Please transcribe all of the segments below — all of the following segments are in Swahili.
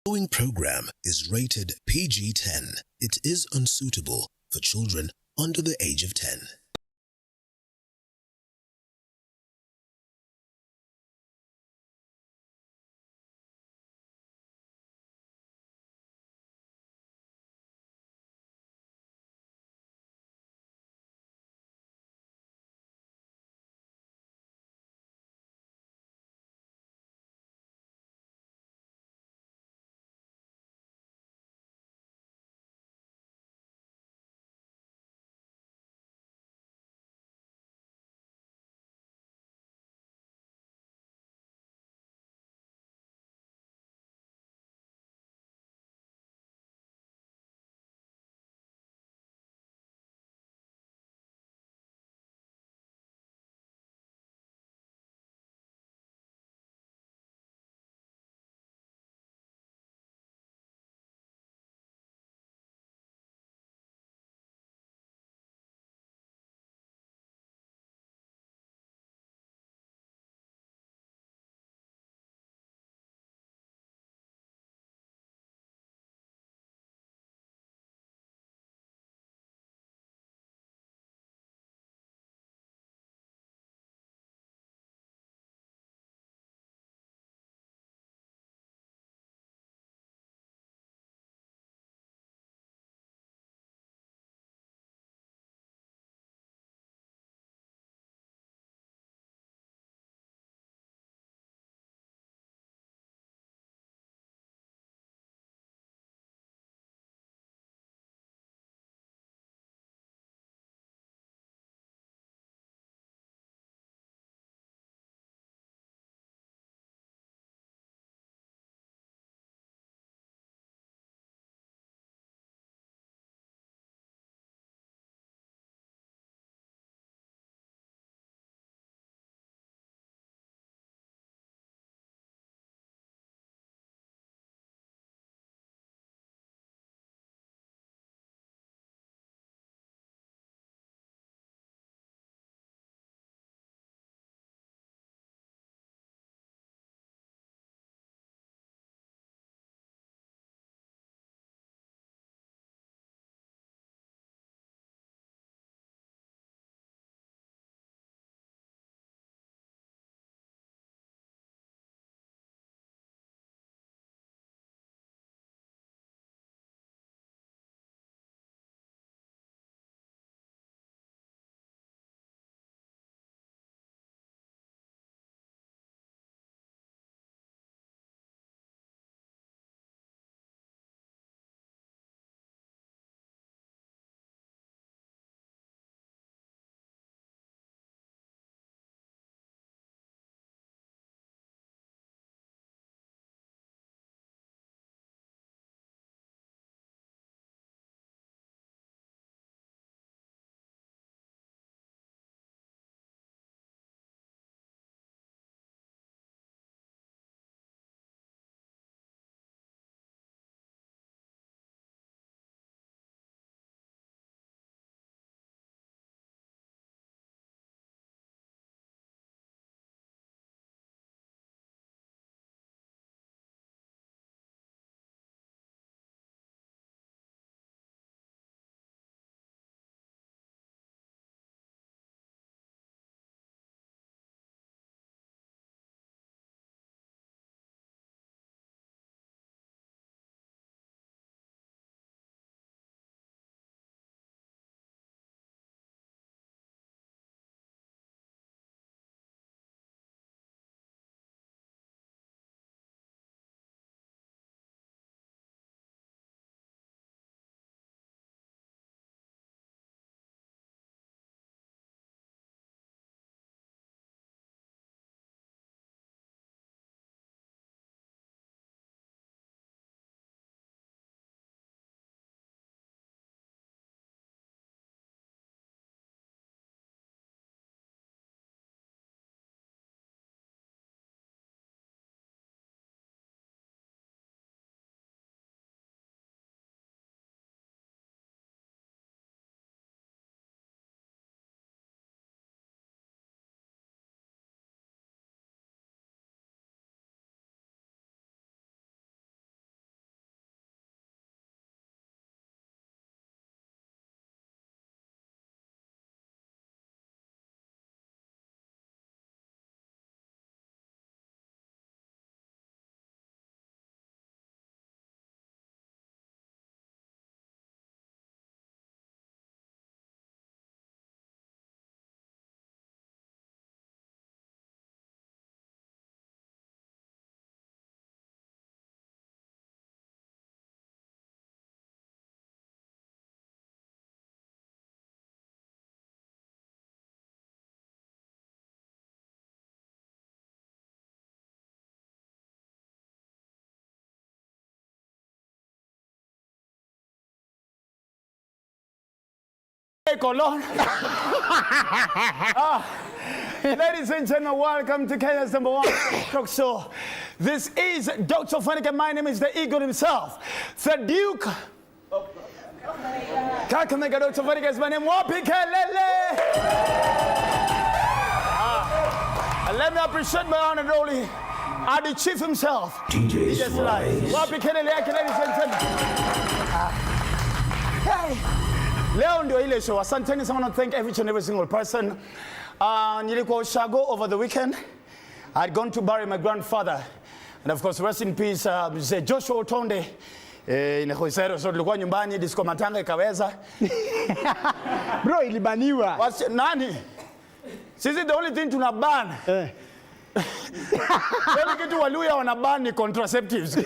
Following program is rated PG-10. It is unsuitable for children under the age of 10. Ladies and gentlemen, welcome to Kenya's #1 talk show. This is Dr. Ofweneke. My name is the eagle himself, the Duke. Kakamega Dr. Ofweneke is my name. Let me appreciate my honor only. The chief himself. DJ Slice. Ladies and gentlemen. Hey. Leo ndio ile show. Asanteni sana, thank each and every single person. Nilikuwa Ushago over the weekend. I had gone to bury my grandfather. And of course, rest in peace, Mzee Joshua Otonde. Inahoisero, so tulikuwa nyumbani, disco matanga ikaweza. Bro, ilibaniwa. Nani? Sisi the only thing tunaban. The only kitu Waluya wanaban ni contraceptives.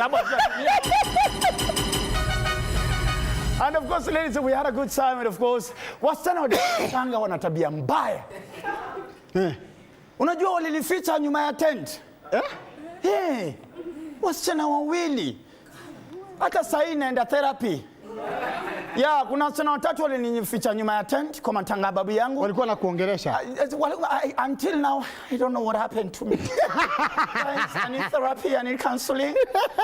And of course, ladies, we had a good time. And of course, wasichana wa Tanga wana tabia mbaya. Unajua walilificha nyuma ya tent. Wasichana wawili. Hata sasa naenda therapy. Yeah, kuna wasichana watatu walinificha nyuma ya tent kwa matanga babu yangu. Walikuwa na kuongelesha. Until now, I don't know what happened to me. I need therapy, I need counseling.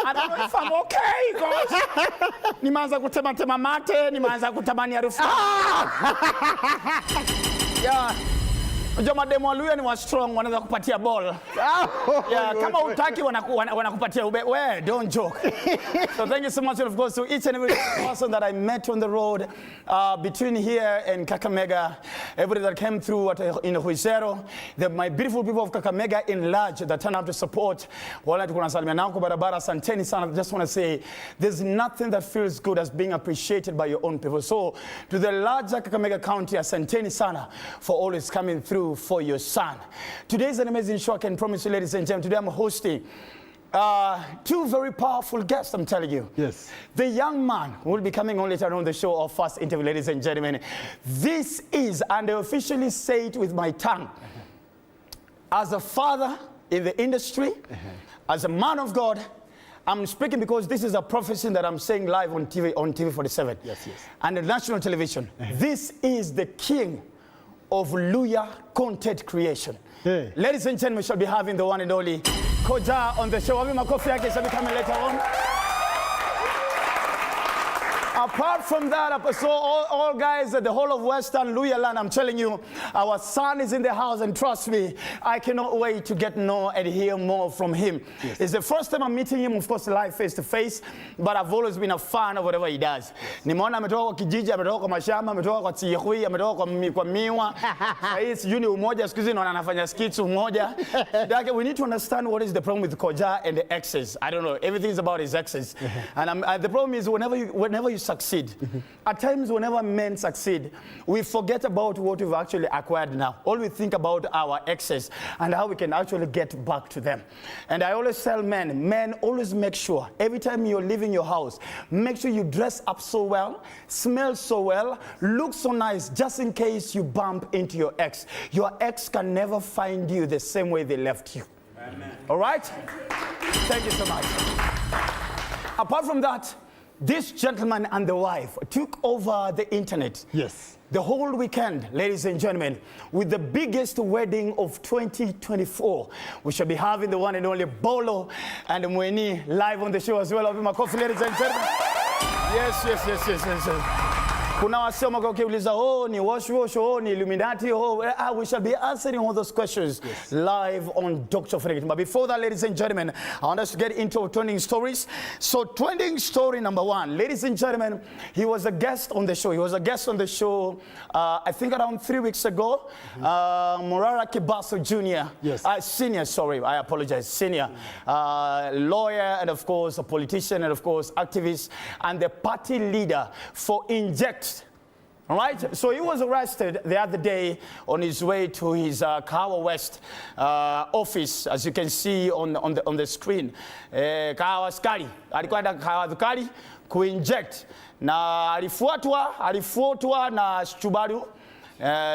I don't know if I'm okay, guys. Nimeanza kutema mate, nimeanza kutamani harufu. Yeah. Unajua mademu Waluya ni wa strong, wanaweza kupatia ball. Yeah, kama utaki wanakupatia ube. We, don't joke. So thank you so much, of course, to each and every person that I met on the road between here and Kakamega. Everybody that came through in Huisero. My beautiful people of Kakamega in large that turned out to support. Wala tukuna salimia nao kwa barabara. Santeni sana. I just want to say, there's nothing that feels good as being appreciated by your own people. So to the larger Kakamega County, Santeni sana for always coming through for your son. Today is an amazing show. I can promise you, ladies and gentlemen, today I'm hosting two very powerful guests, I'm telling you. Yes. The young man who will be coming on later on the show, our first interview, ladies and gentlemen. This is, and I officially say it with my tongue, as a father in the industry, as a man of God, I'm speaking because this is a prophecy that I'm saying live on TV 47. Yes. And the national television. This is the king of Luya content creation. Hey. Ladies and gentlemen, we shall be having the one and only Koja on the show. Wabi makofi yake shall be coming later on. Apart from that, so all guys, the whole of Western Luya land, I'm telling you, our son is in the house, and trust me, I cannot wait to get to know and hear more from him. Yes. It's the first time I'm meeting him, of course, live face to face, but I've always been a fan of whatever he does. Nimeona ametoka kwa kijiji, ametoka kwa mashamba, ametoka kwa Tsihui, ametoka kwa miwa. Sasa sijui ni umoja, siku hizi naona anafanya skits umoja. We need to understand what is the problem with Koja and the exes. I don't know. Everything is about his exes. And the problem is whenever you succeed. At times, whenever men succeed, we forget about what we've actually acquired now. All we think about our exes and how we can actually get back to them. And I always tell men always make sure, every time you're leaving your house, make sure you dress up so well, smell so well, look so nice, just in case you bump into your ex. Your ex can never find you the same way they left you. Amen. All right? Thank you so much. Apart from that, this gentleman and the wife took over the internet. Yes. The whole weekend, ladies and gentlemen, with the biggest wedding of 2024. We shall be having the one and only Bolo and Mweni live on the show as well. I'll be my coffee, ladies and gentlemen. Yes. Kuna wasema kwa ukiuliza ni wash ni Illuminati we shall be answering all those questions live on Dr. Ofweneke. But before that, ladies and gentlemen, I want us to get into trending stories. So trending story number 1, ladies and gentlemen, he was a guest on the show. I think around 3 weeks ago. Morara Kibaso Jr. Yes. Senior, sorry, I apologize. Senior lawyer, and of course a politician, and of course activist, and the party leader for Inject. All right, so he was arrested the other day on his way to his Kahawa West office, as you can see on the screen. Kahawa Skari, alikwenda Kahawa Dukari kuinject, na alifuatwa na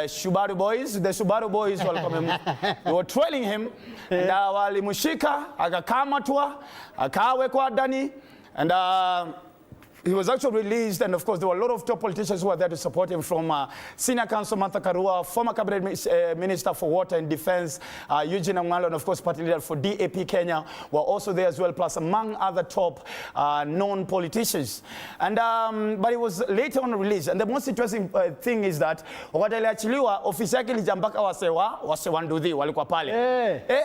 Subaru boys. The Subaru boys they were trailing him, na walimshika, akakamatwa, akawekwa ndani, and he was actually released, and of course there were a lot of top politicians who were there to support him, from Senior Counsel Martha Karua, former Cabinet Minister for Water and Defense Eugene Amwalo, and of course party leader for DAP Kenya were also there as well, plus among other top known politicians. And but it was later on released, and the most interesting thing is that wakati aliachiliwa ofisi yake ilijambaka wasewa nduthi walikuwa pale.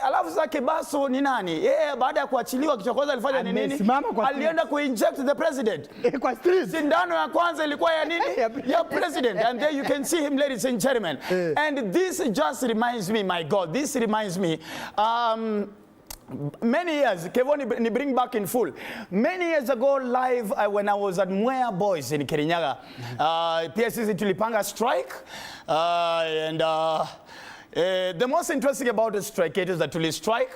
Alafu zake Baso ni nani? Baada ya kuachiliwa kitu cha kwanza alifanya ni nini? Alienda kuinject the president. Kwa street. Sindano ya kwanza ilikuwa ya nini? Ya president. And there you can see him, ladies and gentlemen. And this just reminds me, my God, this reminds me, many years, Kevon ni bring back in full. Many years ago, live when I was at Mwea Boys in Kirinyaga, PSC tulipanga strike, and the most interesting about the strike is that tuli strike.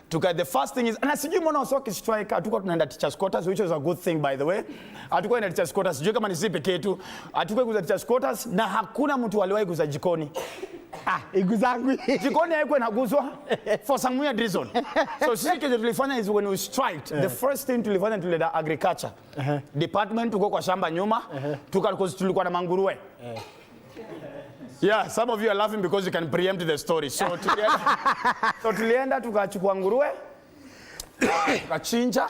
The first thing is, and asijui mbona wasoki strike, hatukuwa tunaenda teachers quarters, which was a good thing by the way. Hatukuwa tunaenda teachers quarters, sijui kama ni sisi pekee tu. Hatukuwa kuza teachers quarters na hakuna mtu aliwahi kuza jikoni. Iguzangu. Jikoni haikuwa inaguzwa for some weird reason. So sisi kile tulifanya is when we striked, the first thing tulifanya tulida agriculture department, tuko kwa shamba nyuma, tulikuwa na manguruwe. Yeah, some of you are laughing because you can preempt the story. So tulienda tukachukua nguruwe, tukachinja.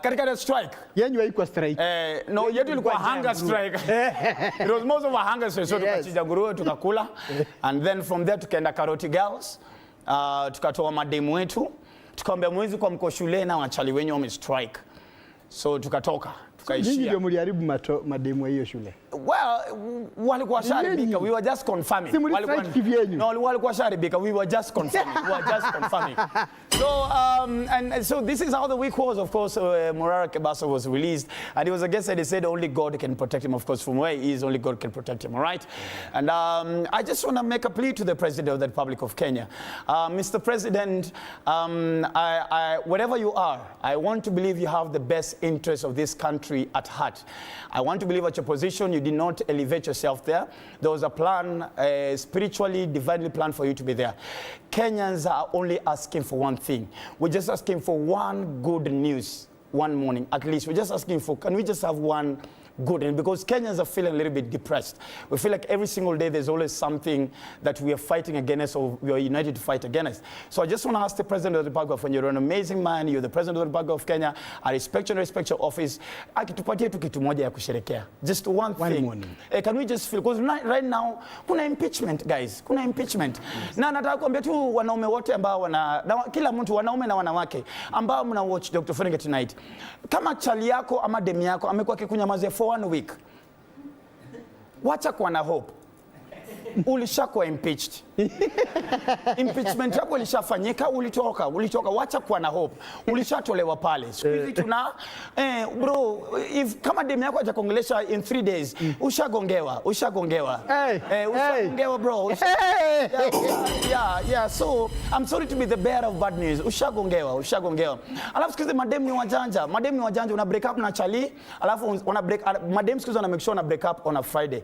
Katika the strike. Yenyu haikuwa strike. No, yetu ilikuwa hunger strike. It was most of a hunger strike. So tukachinja nguruwe, tukakula. And then from there tukaenda Karoti Girls. Tukatoa mademu wetu. Tukaambia mwezi kwa mko shule na wachali wenyu wame strike. So tukatoka. Nyinyi ndio mliharibu mademu hiyo shule. Well, walikuwa sharibika. We were just confirming. Walikuwa sharibika. We were just confirming. So, and so this is how the week was. Of course, Morara Kebaso was released, and he was against it. He said only God can protect him. Of course, from where he is, only God can protect him. All right. And I just want to make a plea to the President of the Republic of Kenya, Mr. President. Wherever you are, I want to believe you have the best interests of this country at heart. I want to believe at your position you did not elevate yourself there. There was a plan, spiritually, divinely planned for you to be there. Kenyans are only asking for one thing. We're just asking for one good news one morning, at least. We're just asking for, can we just have one good? And because Kenyans are feeling a little bit depressed. We feel like every single day there's always something that we are fighting against, or we are united to fight against. So I just want to ask the President of the Republic of Kenya, you're an amazing man, you're the President of the Republic of Kenya, I respect you and respect your office. Akitupatie tu kitu moja ya kusherekea. Just one thing. Can we just feel, because right now, kuna impeachment, guys. Kuna impeachment. Na nataka kuambia tu wanaume wote ambao kila mtu, wanaume na wanawake, ambao mna watch Dr. Ofweneke Tonight. Kama chali yako ama demi yako amekuwa kikunyamazia for 1 week, wacha kuwa na hope. Ulishakuwa impeached. Impeachment yako ilishafanyika, ulitoka, wacha kuwa na hope. Ulishatolewa pale. Siku hizi tuna bro, if kama demu yako hajakongelesha in 3 days, ushagongewa. Ushagongewa bro. Yeah, so I'm sorry to be the bearer of bad news. Ushagongewa. Alafu siku hizi mademu ni wajanja. Una break up na chali, alafu mademu siku hizi wana make sure na break up on a Friday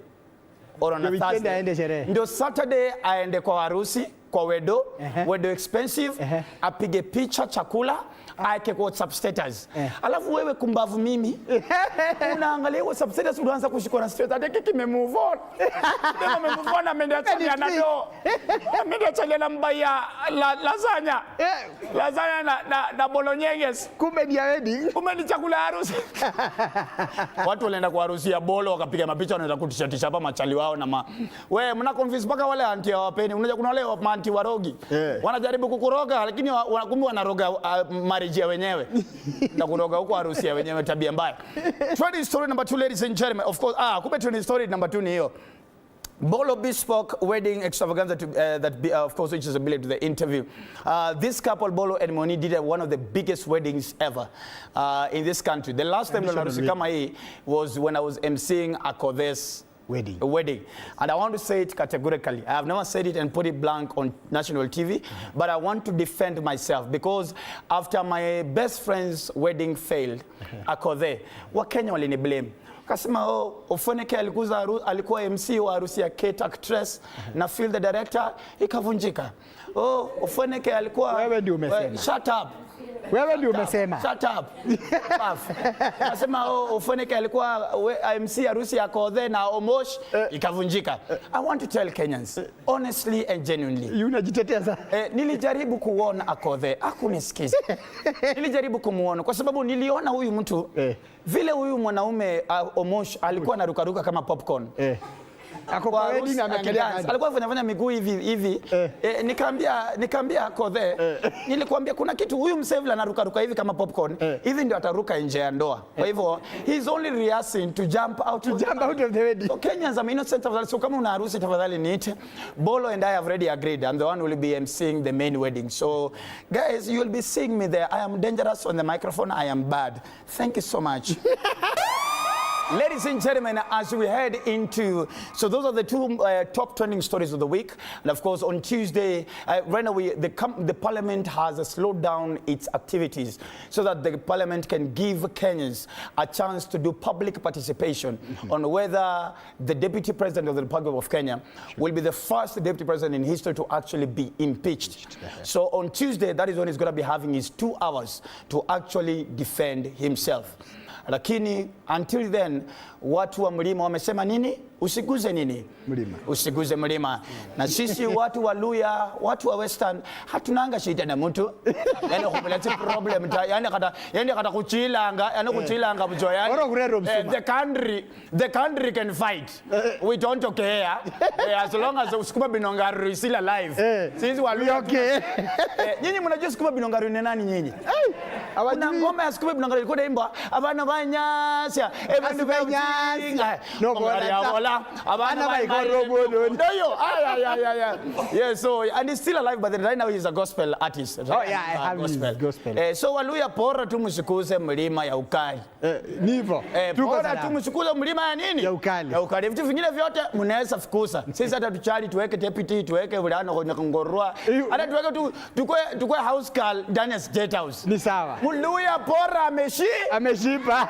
or on a Thursday. Ndio Saturday aende kwa harusi, kwa wedo, wedo expensive, apige picha, chakula, aeke kwa WhatsApp status. Alafu wewe kumbavu mimi, unaangalia WhatsApp status, unaanza kushikwa na stress. Hata kiki move on. Ndio move on, ameenda chalia na do. Ameenda chalia na mbaya lasagna. Lasagna na bolognese. Kumbe ni wedding. Kumbe ni chakula harusi. Watu walienda kwa harusi ya Bolo wakapiga mapicha, wanaenda kutishatisha hapa machali wao na wewe mna convince mpaka wale anti hawapeni. Unajua kuna wale anti warogi. Wanajaribu kukuroga lakini kumbe wanaroga marriage ya wenyewe. Na kuroga huko harusi ya wenyewe, tabia mbaya. Trending story number 2, ladies and gentlemen. Of course, kumbe trending story number 2 ni hiyo. Bolo Bespoke wedding extravaganza of course, which is a relate to the interview. This couple, Bolo and Moni, did one of the biggest weddings ever in this country. The last time was when I was emceeing Akothe's wedding. And I want to say it categorically. I have never said it and put it blank on national TV, but I want to defend myself because after my best friend's wedding failed, Akothe, Wakenya walini blame. Kasema Ofweneke alikuwa MC wa harusi ya Kate actress na field the director ikavunjika. Ofweneke alikuwa wewe ndio umesema. Shut up. Wewe ndio umesema. Shut up. Nasema Ofweneke alikuwa MC harusi ya Kodhe na Omosh ikavunjika. I want to tell Kenyans honestly and genuinely. Unajitetea sana. Nilijaribu kuona Akodhe, hakunisikiza. Nilijaribu kumuona kwa sababu niliona huyu mtu vile huyu mwanaume Omosh alikuwa anarukaruka kama popcorn. Ako kwa wedding ameangalia. Alikuwa anafanya miguu hivi. Nikamwambia Kodhe, nilikwambia kuna kitu huyu msevla anarukaruka hivi kama popcorn. Hivi ndio ataruka nje ya ndoa. Kwa hivyo he's only rehearsing to jump out of the wedding. So Kenyans, I'm innocent of that. So kama una harusi tafadhali niite. Bolo and I have already agreed. I'm the one who will be emceeing the main wedding. So guys, you will be seeing me there. I am dangerous on the microphone. I am bad. Thank you so much. Ladies and gentlemen, as we head into, so those are the two top trending stories of the week. And of course, on Tuesday, right now, the parliament has slowed down its activities so that the parliament can give Kenyans a chance to do public participation on whether the deputy president of the Republic of Kenya will be the first deputy president in history to actually be impeached. So on Tuesday, that is when he's going to be having his 2 hours to actually defend himself. Lakini until then watu wa mlima wamesema nini? Usiguze nini? Mlima. Usiguze mlima. Na sisi watu wa Luya, watu wa Western hatunanga shida na mtu. Yani kumuleta problem yani kata kuchilanga bujo yani. The country can fight. We don't care. As long as Sukuma Binongaru is still alive. Sisi wa Luya okay. Nyinyi mnajua Sukuma Binongaru ni nani nyinyi? Kuna ngoma ya Sukuma Binongaru ilikuwa imba abana banyasya no abana yeah, so and he's still alive, but right now he's a gospel artist. Right? Oh yeah, I have gospel. So Waluya pora tu msikuze mlima ya ukali. Nivo. Pora tu msikuze mlima ya nini? Ya ukali. Ya ukali. Vitu vingine vyote mnaweza fukuza. Sisi hata tuchali tuweke deputy, tuweke vulana kwenye ngorua. Hata tuweke tukue house call ndani ya State House. Ni sawa. Waluya pora ameshiba.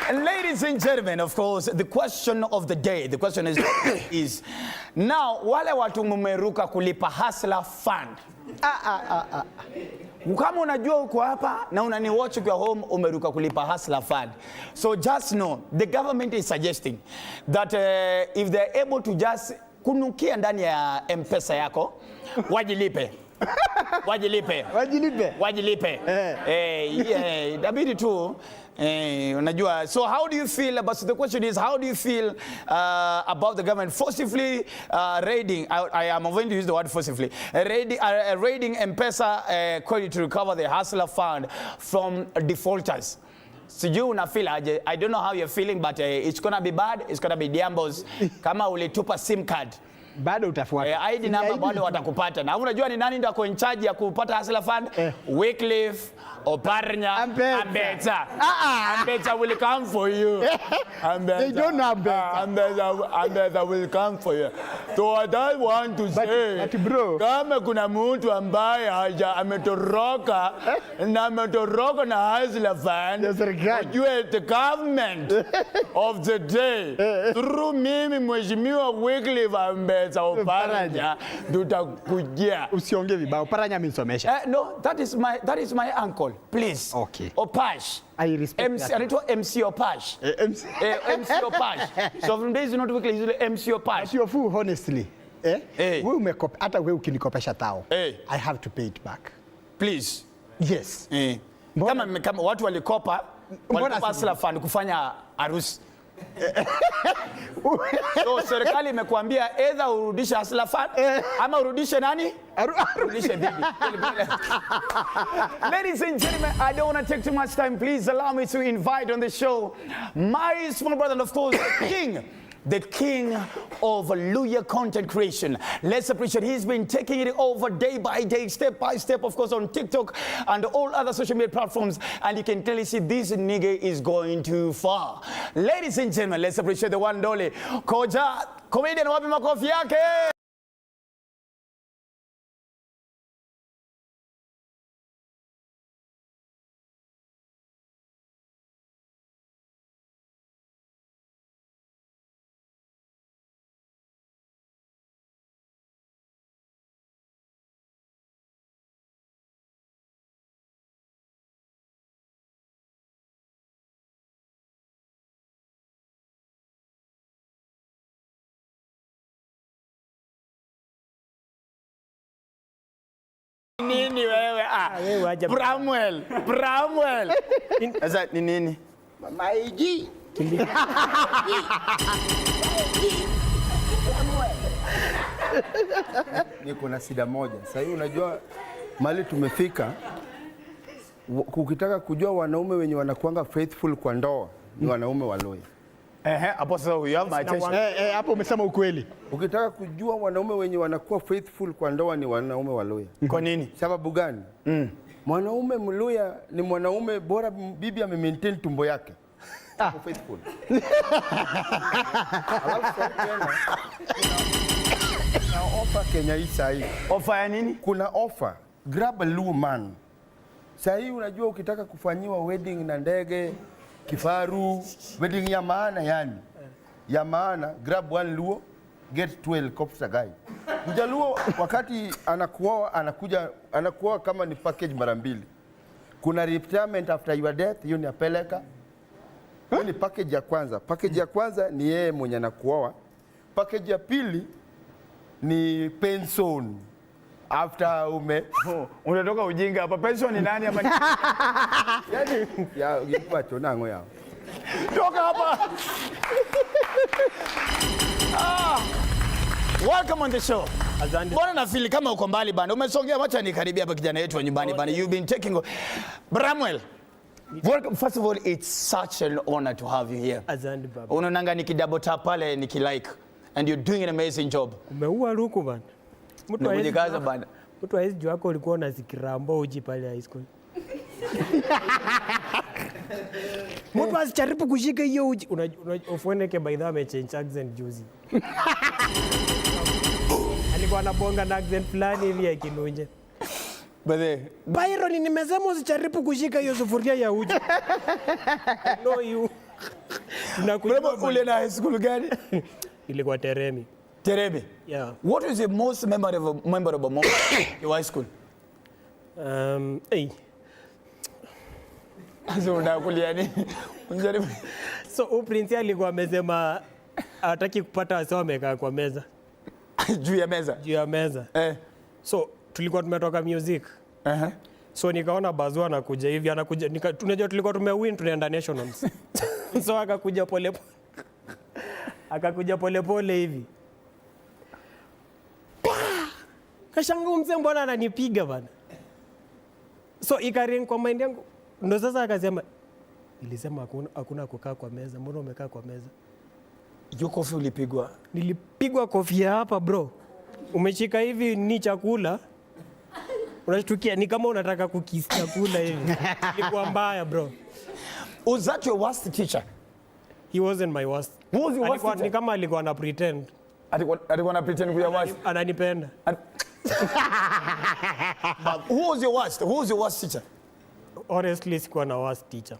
And ladies and gentlemen, of course, the question of the day, the question is now, wale watu mumeruka kulipa Hustler Fund. Kama unajua uko hapa na unaniwatch kwa home umeruka kulipa Hustler Fund. So just know, the government is suggesting that if they're able to just kunukia ndani ya M-Pesa yako, wajilipe. Wajilipe. Inabidi tu unajua. So how do you feel about, so the question is, how do you feel about the government forcibly raiding, I am going to use the word forcibly, raiding M-Pesa credit to recover the Hustler Fund from defaulters? Sijui unafeel aje. I don't know how you're feeling, but it's gonna be bad, it's gonna be diambos. Kama ulitupa SIM card bado utafuata. ID number bado watakupata. Na unajua ni nani ndio in charge ya kupata Hustler Fund? Wycliffe, Oparanya, Ambeta. Ambeta will come for you. They don't know Ambeta will come for you. So what I want to say, but bro, kama kuna mtu ambaye ametoroka na Hustler Fund, ujue the government of the day through mimi mheshimiwa Wycliffe Ambeta Oparanya tutakujia. Usiongee vibaya. Oparanya amenisomesha. No, that is my uncle. Please. Okay. Opash. I respect MC, that. MC Opash. MC Opash. So from days not Wycliffe, usually MC Opash. But you're full, honestly. Wewe umekopa, hata wewe ukinikopesha tao. I have to pay it back. Please. Yes. Kama watu walikopa Hustler Fund kufanya harusi. So serikali imekuambia either urudishe Hustler Fund ama urudishe nani? Urudishe bibi. Ladies and gentlemen, I don't want to take too much time. Please allow me to invite on the show my small brother and of course the king of Luya content creation. Let's appreciate he's been taking it over day by day, step by step, of course, on TikTok and all other social media platforms. And you can clearly see this nigga is going too far. Ladies and gentlemen, let's appreciate the one dolly Koja, comedian wapi makofi yake. Nini wewe? Bramwell. Sasa ni nini? Maiji. Niko na shida moja. Sasa hivi unajua mali tumefika. Ukitaka kujua wanaume wenye wanakuanga faithful kwa ndoa ni wanaume waloya. Hapo sasa you have my attention. Hapo umesema ukweli. Ukitaka kujua wanaume wenye wanakuwa faithful kwa ndoa ni wanaume waloya. Kwa nini? Sababu gani? Mwanaume mloya ni mwanaume bora bibi ame-maintain tumbo yake. Faithful. Alafu tena kuna offer Kenya hii sahi. Offer ya nini? Kuna offer. Grab a Luo man. Sahi unajua ukitaka kufanyiwa wedding na ndege, kifaru, wedding ya maana yani. Ya maana, grab one Luo, get 2 helicopter guy. Mjaluo wakati anakuoa kama ni package mara mbili. Kuna retirement after your death, hiyo ni apeleka. Hiyo ni package ya kwanza. Package ya kwanza ni yeye mwenye anakuoa. Package ya pili ni pension. After unatoka ujinga hapa. Pension ni nani hapa? Yaani ya watu nango yao. Toka hapa. Welcome on the show. Mbona nafili kama uko mbali bana? Umesongea, wacha nikaribia hapa kijana yetu wa nyumbani bana. You've been taking Bramwell. Welcome. First of all, it's such an honor to have you here. Asante baba. Unaonanga nikidouble tap pale nikilike and you're doing an amazing job. Umeua ruku bana. Mtu hawezi jua wako ulikuwa unazikirambo uji pale high school. Mtu asijaribu kushika hiyo uji. Ofweneke by the way amechange accent juzi. Alikuwa anabonga na accent fulani hivi ya Kinunje. Byron, nimesema usijaribu kushika hiyo sufuria ya uji. No you. Tunakujua ule na high school gani? Ilikuwa Teremi. Teremi? Yeah. What was your most memorable moment in high school? So Prince alikuwa amesema hataki kupata wase wamekaa kwa meza. Juu ya meza? Juu ya meza. So tulikuwa tumetoka music. So nikaona Bazua anakuja hivi, tunajua tulikuwa tumewin tunaenda nationals. So akakuja pole hivi. Kashangaa mzee mbona ananipiga bana. So ikaring kwa mind yangu. Ndio sasa akasema ilisema hakuna kukaa kwa meza. Mbona umekaa kwa meza? Hiyo kofi ulipigwa? Nilipigwa kofi hapa bro. Umeshika hivi ni chakula. Unashtukia ni kama unataka kukisi chakula hivi. Ilikuwa mbaya bro. Was that your worst teacher? He wasn't my worst. Who was your worst teacher? Ni kama alikuwa na pretend. Alikuwa na pretend kuwa worst? Ananipenda. Who was your worst? Who was your worst teacher? Honestly, sikuwa na worst teacher.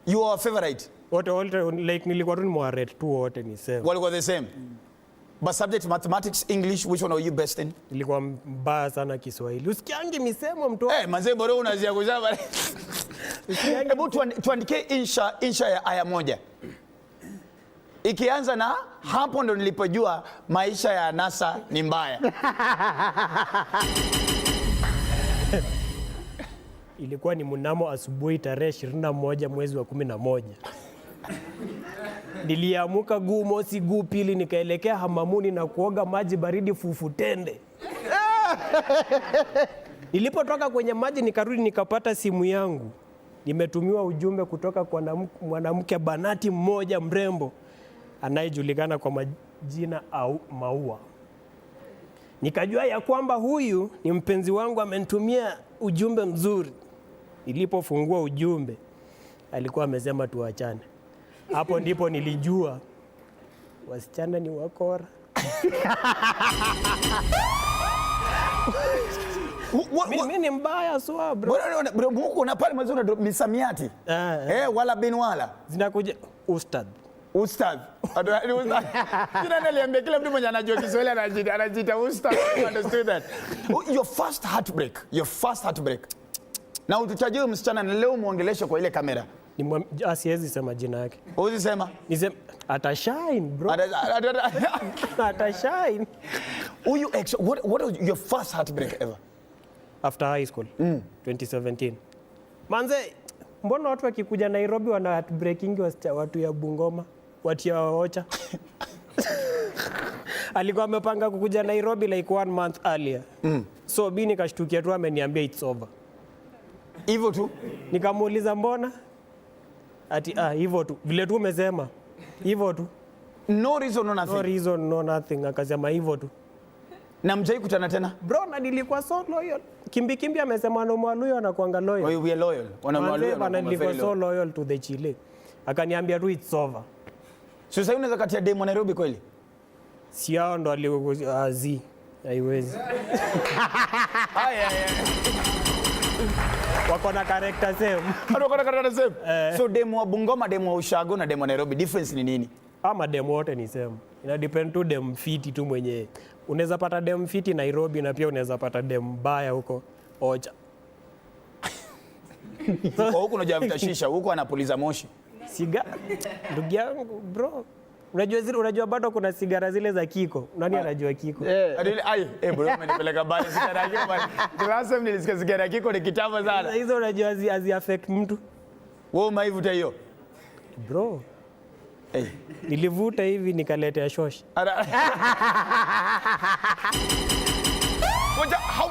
You are a favorite? Like nilikuwa tu nimwarate tu wote ni same. Walikuwa the same? But subject mathematics, English, which one are you best in? Nilikuwa mbaya sana Kiswahili. Usikiange misemo mtu. Manze bora unazia kuzaba. Hebu tuandike insha ya aya moja. Ikianza na hapo ndo nilipojua maisha ya NASA ni mbaya. Ilikuwa ni mnamo asubuhi tarehe 21 mwezi wa 11. Niliamuka guu mosi guu pili nikaelekea hamamuni na kuoga maji baridi fufutende. Nilipotoka kwenye maji nikarudi nikapata simu yangu. Nimetumiwa ujumbe kutoka kwa mwanamke banati mmoja mrembo anayejulikana kwa majina au Maua. Nikajua ya kwamba huyu ni mpenzi wangu amenitumia ujumbe mzuri. Nilipofungua ujumbe alikuwa amesema tuachane. Hapo ndipo nilijua wasichana ni wakora. Mimi ni mbaya swa bro. Bro huko na pale mazuri misamiati. Wala bin wala. Zinakuja ustad. Ustad. Kila naliambia kila mtu mwenye anajua Kiswahili anajiita ustad. Understood that. Your first heartbreak. Na ututajie msichana na leo muongeleshe kwa ile kamera. Siwezi sema jina yake. Huwezi sema? Nisema atashine bro. Atashine. What was your first heartbreak ever? after high school 2017. Manze, mbona watu wakikuja Nairobi wana breaking watu ya Bungoma, watu ya Ocha? Alikuwa amepanga kukuja Nairobi like 1 month earlier. So mimi nikashtukia tu ameniambia it's over. Hivyo tu. Nikamuuliza mbona? Ati hivyo tu. Vile tu umesema. Hivyo tu. No reason no nothing. No reason no nothing. Akasema hivyo tu. Na mjai kutana tena? Bro, na nilikuwa so loyal. Kimbi amesema no mwaluyo anakuanga loyal. Oh, we are loyal. Wana mwaluyo na nilikuwa so loyal to the Chile. Akaniambia tu it's over. So sasa unaweza katia demo Nairobi kweli? Si hao ndo aliazi. Haiwezi. Haya. Wako na character same. Wako na character same. So demo wa Bungoma, demo wa Ushago na demo Nairobi, difference ni nini? Ama demo wote ni same. Ina depend tu dem fiti tu mwenye. Unaweza pata dem fiti Nairobi na pia unaweza pata dem baya huko Ocha. Huko unajavuta shisha, huko anapuliza moshi. Ndugu yangu bro. Unajua bado kuna sigara zile za Kiko. Nani anajua Kiko? Bro, umenipeleka mbali sigara Kiko bali. Last time nilisikia sigara Kiko ni kitambo sana. Hizo unajua hazi affect mtu. Wewe umaivuta hiyo? Bro. Nilivuta hivi nikaletea shosh.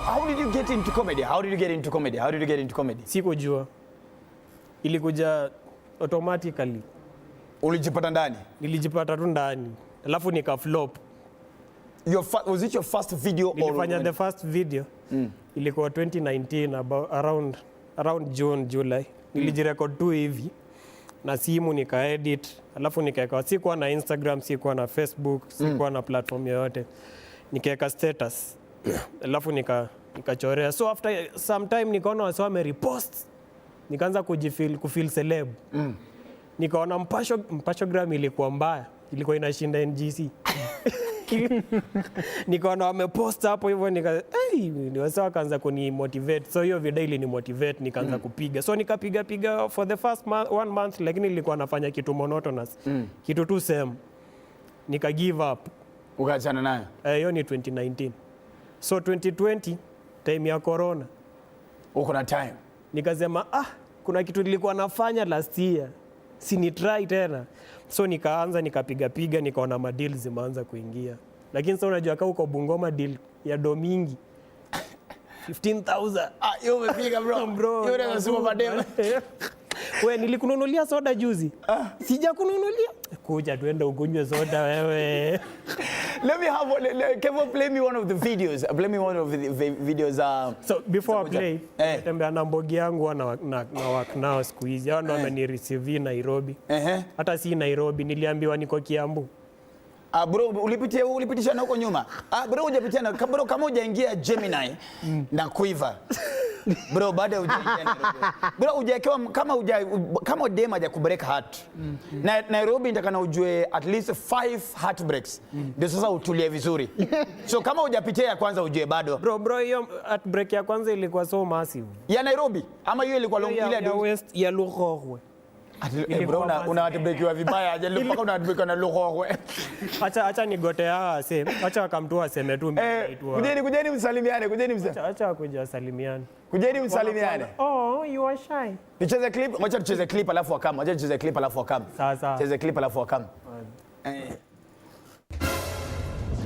How did you get into comedy? Sikujua. Ilikuja automatically. Ulijipata ndani? Nilijipata tu ndani. Alafu nika flop. Was it your first video? Nilifanya the first video. Ilikuwa 2019 about around June, July. Nilijirecord tu hivi. Na simu nika edit. Alafu nikaeka, sikuwa na Instagram, sikuwa na Facebook, sikuwa na platform yoyote. Nikaeka status. Alafu nikachorea. So after some time nikaona watu wamerepost. Nikaanza kufeel celeb. Nikaona mpashogram ilikuwa mbaya. Ilikuwa inashinda NGC. Nikaona wamepost hapo hivyo niwasa wakaanza kunimotivate. So hiyo video ili ni motivate nikaanza kupiga. So nikapiga for the first 1 month lakini nilikuwa nafanya kitu monotonous. Kitu tu same. Nika give up. Ukaachana nayo? Hiyo ni 2019. So 2020 time ya corona. Uko na time. Nikasema kuna kitu nilikuwa nafanya last year. Si try tena. So nikapiga nikaona madeal zimeanza kuingia. Lakini sasa unajua kama uko Bungoma deal ya domingi 15,000. Hiyo umepiga bro. Hiyo ndio nasema madem. Wewe nilikununulia soda juzi. Sijakununulia. Kuja tuende ukunywe soda wewe. Can you play me one of the videos? Play me one of the videos. So before I play, tembea na mbogi yangu na work nao siku hizi. Hao ndio wamenireceive Nairobi. Hata si Nairobi, niliambiwa niko Kiambu. Bro, ulipitishana huko nyuma. Bro, hujapitiana bro, kama hujaingia Gemini na Quiver. Bro, baada hujaingia Nairobi. Bro, hujaekewa kama dem haja kubreak heart. Na Nairobi nitakana ujue at least 5 heartbreaks. Ndio sasa utulie vizuri. So kama hujapitia ya kwanza ujue bado. Bro, hiyo heartbreak ya kwanza ilikuwa so massive. Ya Nairobi ama hiyo ilikuwa long ile ya West ya Lughorwe. Bro, una heartbreakiwa vibaya aje mpaka una heartbreak na Lughorwe. Acha nigotea aseme. Acha akamtoa aseme tu mimi. Kujeni msalimiane, Acha kuja salimiane. Kujeni msalimiane. Oh, you are shy. Nicheze clip, acha tucheze clip alafu akam. Sawa. Cheze clip alafu akam.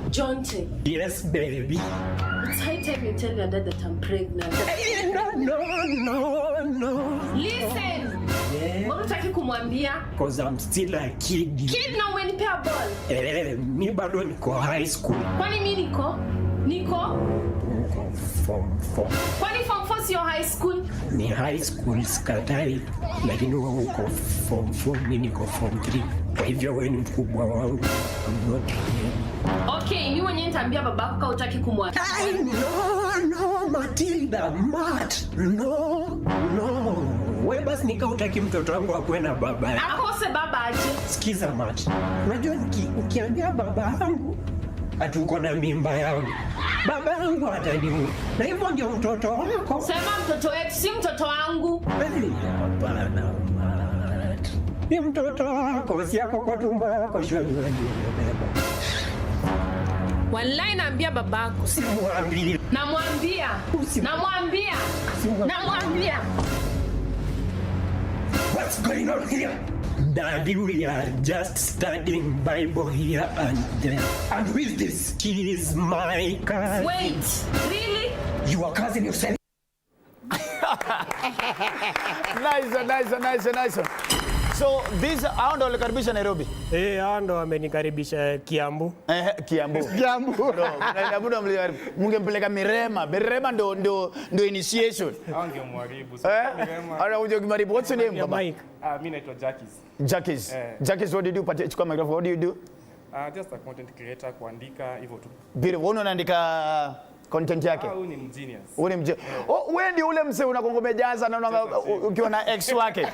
Jonte. Yes, baby. It's high time you tell your dad that I'm pregnant. No. Listen. Mbona unataka kumwambia? Because I'm still a kid. Kid na umenipea ball. Mi bado niko high school. Kwani mimi niko Form 4. Kwani form 4 sio high school? Ni high school skatai. Lakini wewe uko form 4, mimi niko form 3. Kwa hivyo wewe ni mkubwa wangu. Okay, ni mwenye nitaambia babako kama hutaki kumwambia. No, Matilda, Matt. No. Wewe basi nikautaki mtoto wangu akwe na baba. Akose baba aje. Sikiza Matt. Unajua ukiambia baba yangu ati uko na mimba yangu, baba yangu ataniua. Na hivyo ndio mtoto wako. Sema mtoto wetu, si mtoto wangu. Hapana Matt. Ni mtoto wako, si yako kwa tumbo yako shwari. Wallahi naambia babako. Simwambie. Namwambia. Namwambia. Namwambia. What's going on here? Daddy, we are just studying Bible here and there. And who is this? She is my cousin. Wait, really? Your cousin, you said? Nice. So this hao ndo walikaribisha Nairobi. Hao ndo wamenikaribisha Kiambu. Kiambu. Bro, mungempeleka Mirema. Mirema ndo initiation. Hao ndio mwaribu. Ana uje kimaribu. What's your name, baba? Mike. Mimi naitwa Jackies. Jackies, what do you do? Chukua microphone. What do you do? Just a content creator, kuandika hivyo tu. Biro, wewe unaandika content yake? Huyu ni genius. Wewe ndio ule mse unakongomejaza na ukiwa na ex wake.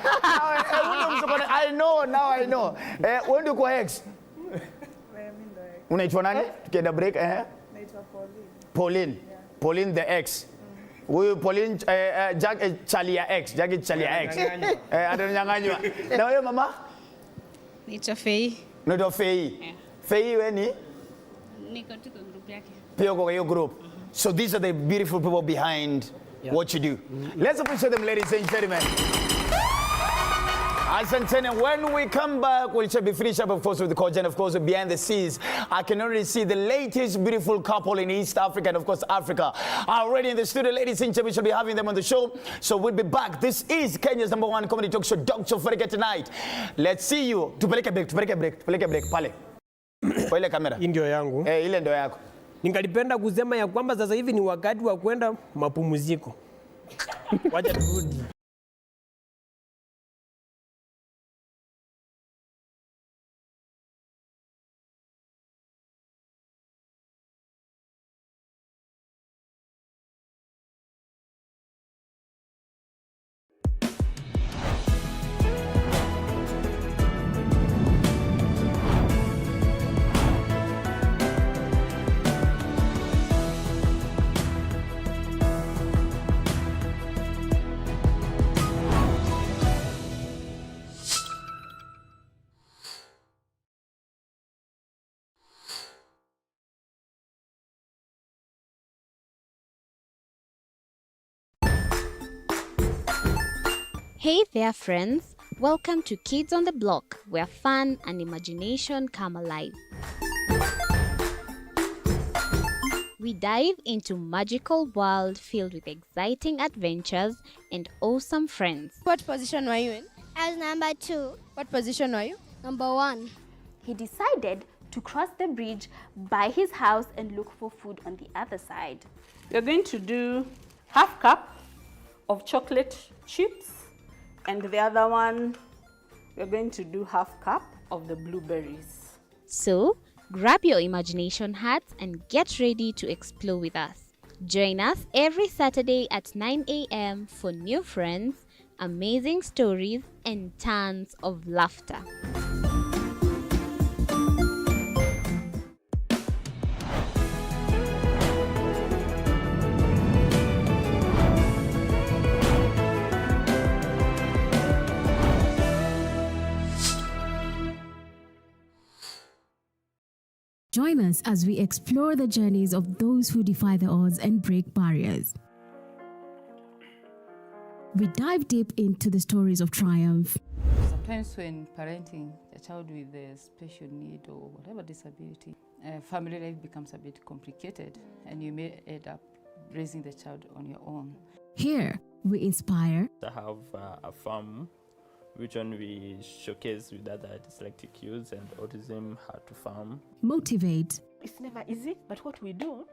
I know. Wewe ndio kwa ex? Unaitwa nani? Tukienda break Naitwa Pauline. Pauline the ex. Huyu Pauline Jack Chalia X. Atanyang'anywa. Na wewe mama? Naitwa Fei. Naitwa Fei. Fei wewe ni? Niko tu kwa group yake. Pia kwa hiyo group. So these are the beautiful people behind what you do. Let's appreciate them, ladies and gentlemen. Asantene. When we come back, we'll be finished up, of course, with the coach and, of course, behind the scenes. I can already see the latest beautiful couple in East Africa and, of course, Africa already in the studio. Ladies and gentlemen, we shall be having them on the show. So we'll be back. This is Kenya's #1 comedy talk show, Dr. Ofweneke Tonight. Let's see you. Tupeleke break. Pale. Kwa ile kamera. Ndio yangu. Ile ndio yako. Ningalipenda kusema ya kwamba sasa hivi ni wakati wa kwenda mapumziko. Wacha turudi. Hey there, friends. Welcome to Kids on the Block, where fun and imagination come alive. We dive into magical world filled with exciting adventures and awesome friends. What position were you in? I was number 2. What position were you? Number 1. He decided to cross the bridge by his house and look for food on the other side. We're going to do half cup of chocolate chips, and the other one, we're going to do half cup of the blueberries. So, grab your imagination hats and get ready to explore with us. Join us every Saturday at 9 a.m. for new friends, amazing stories, and tons of laughter. Join us as we explore the journeys of those who defy the odds and break barriers. We dive deep into the stories of triumph. Sometimes when parenting a child with a special need or whatever disability, family life becomes a bit complicated and you may end up raising the child on your own. Here, we inspire. I have a farm which one we showcase with other dyslexic youths and autism, how to farm. Motivate. It's never easy, but what we do,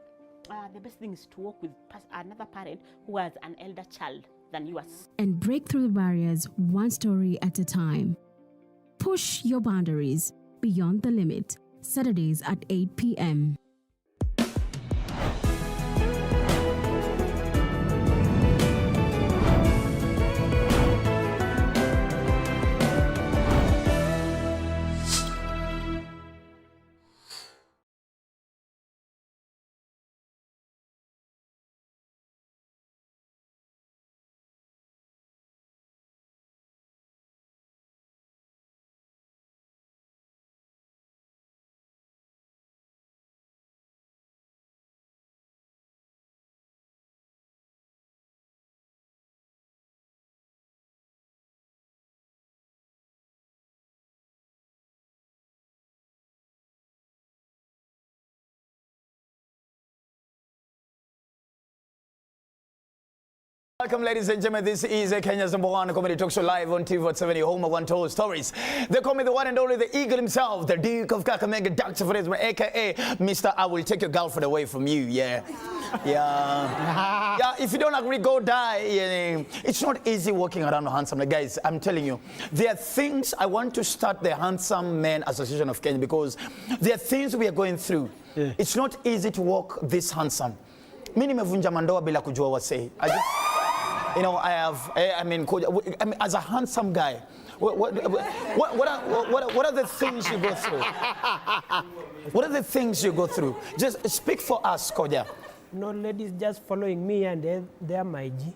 the best thing is to work with another parent who has an elder child than yours. And break through the barriers one story at a time. Push your boundaries beyond the limit. Saturdays at 8 p.m. Welcome, ladies and gentlemen. This is Kenya's #1 comedy talk show live on TV70, home of untold stories. They call me the one and only, the eagle himself, the Duke of Kakamega, Dr. Fredesma, aka Mr. I will take your girlfriend away from you. Yeah. If you don't agree, go die. Yeah. It's not easy walking around handsome. Like, guys, I'm telling you, there are things. I want to start the Handsome Men Association of Kenya because there are things we are going through. Yeah. It's not easy to walk this handsome. Mimi nimevunja mandoa bila kujua wase. You know, I mean, as a handsome guy, what are the things you go through? What are the things you go through? Just speak for us, Koja. No ladies just following me and they're my G.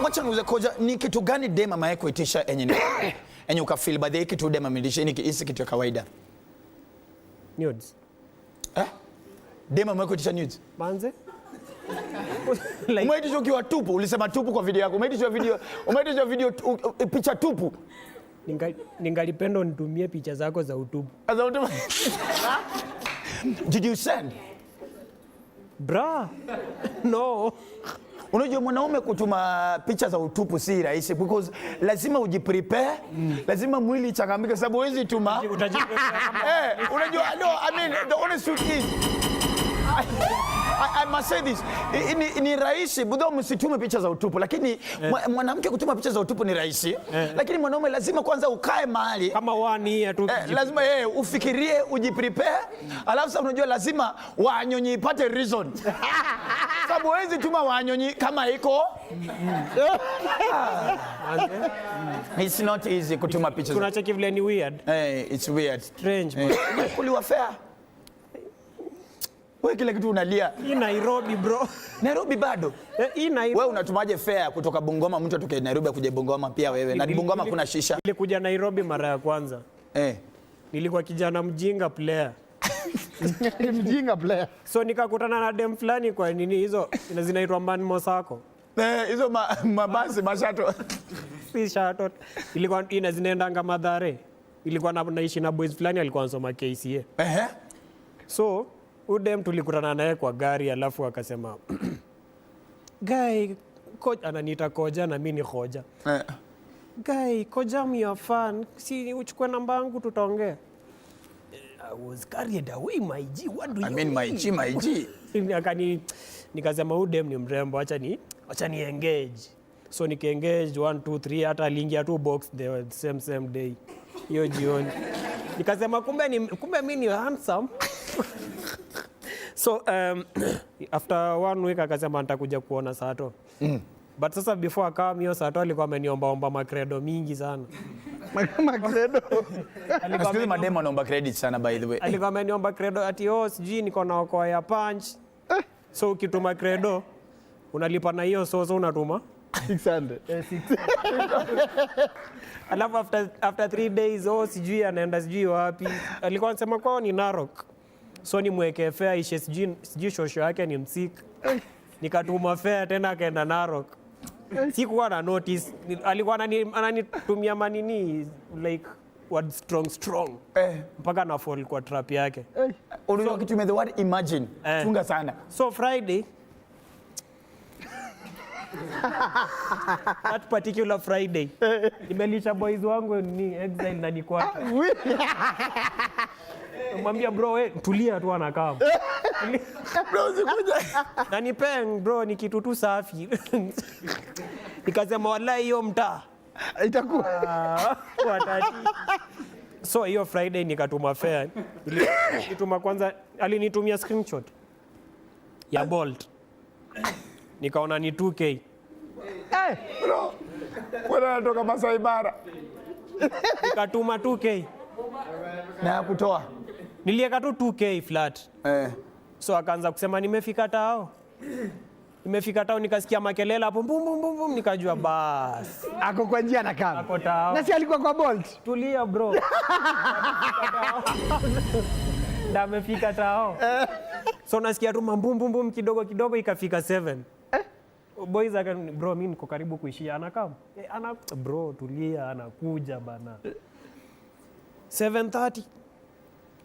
Wacha niuze Koja, ni kitu gani dema mae kuitisha enye ukafeel by the kitu dema midisha ni isi kitu ya kawaida? Nudes. Dema mae kuitisha nudes? Manze? Like, umeitisha ukiwa tupu, ulisema tupu kwa video yako. Umeitisha video picha tupu. Ningalipenda unitumie picha zako za utupu. Za utupu. Did you send? Bra. No. Unajua mwanaume kutuma picha za utupu si rahisi because lazima ujiprepare, lazima mwili changamike sababu huwezi tuma. Unajua no, I mean the honest truth is I must say this. Ni rahisi budho msitume picha za utupu lakini mwanamke kutuma picha za utupu ni rahisi lakini mwanaume lazima kwanza ukae mahali kama wani tu lazima ufikirie ujiprepare alafu sasa unajua lazima wanyonyi ipate reason sababu huwezi tuma wanyonyi kama iko it's not easy kutuma picha. Tunacheki vile ni weird. It's weird. Strange. Kuliwa fair. Wewe kile kitu unalia. Hii Nairobi bro. Nairobi bado. Hii Nairobi. Wewe unatumaje fare kutoka Bungoma mtu atoke Nairobi kuja Bungoma pia wewe? Na Bungoma kuna shisha. Nilikuja Nairobi mara ya kwanza. Nilikuwa kijana mjinga player. Mjinga player. So nikakutana na dem fulani kwa nini hizo zinaitwa man mosako. Hizo mabasi mashato. Si shato. Ilikuwa zinaendanga Mathare. Ilikuwa naishi na boys fulani alikuwa anasoma KCA. So udem tulikutana naye kwa gari alafu akasema guy ananiita Koja na mimi ni Koja. Guy Koja I'm your fan. Si uchukue namba yangu tutaongea. I was carried away my G. What do you mean my G? Nikasema udem ni mrembo acha ni engage. So nika engage 1 2 3 hata aliingia tu box the same day. Hiyo jioni. Nikasema kumbe mimi ni handsome. So after 1 week akasema nitakuja kuona Sato. But sasa before akawa hiyo Sato alikuwa ameniomba macredo mingi sana. Macredo. Alikuwa mademo anaomba credit sana by the way. Alikuwa ameniomba credo ati sijui niko na okoa ya punch. So ukituma credo unalipa na hiyo so unatuma 600. Alafu after 3 days sijui anaenda sijui wapi. Alikuwa anasema kwao ni Narok. So ni mweke fare ishe sijui shosho yake ni msik. Nikatuma fare tena akaenda Narok. Sikuwa na notice. Alikuwa ananitumia manini like word strong. Mpaka na fall kwa trap yake. Unajua kitu the word imagine. Chunga sana. So Friday that particular Friday nimelisha boys wangu ni exile na ni kwake. Mwambia bro we tulia tu anakaa. Bro usikuja. Na ni peng bro ni kitu tu safi. Nikasema wallahi hiyo mtaa itakuwa watati. So hiyo Friday nikatuma fare. Nilituma kwanza alinitumia screenshot ya Bolt. Nikaona ni 2K. Bro. Wewe unatoka Masai Mara. Nikatuma 2K. Na kutoa. Nilieka tu 2K flat. So akaanza kusema nimefika tao. Nikasikia makelele hapo bum nikajua bas. Ako kwa njia na kama. Ako tao. Na si alikuwa kwa Bolt. Tulia bro. Ndio amefika tao. So nasikia tu bum kidogo ikafika 7. Boys bro mimi niko karibu kuishia anakaa. Bro tulia anakuja bana. 7:30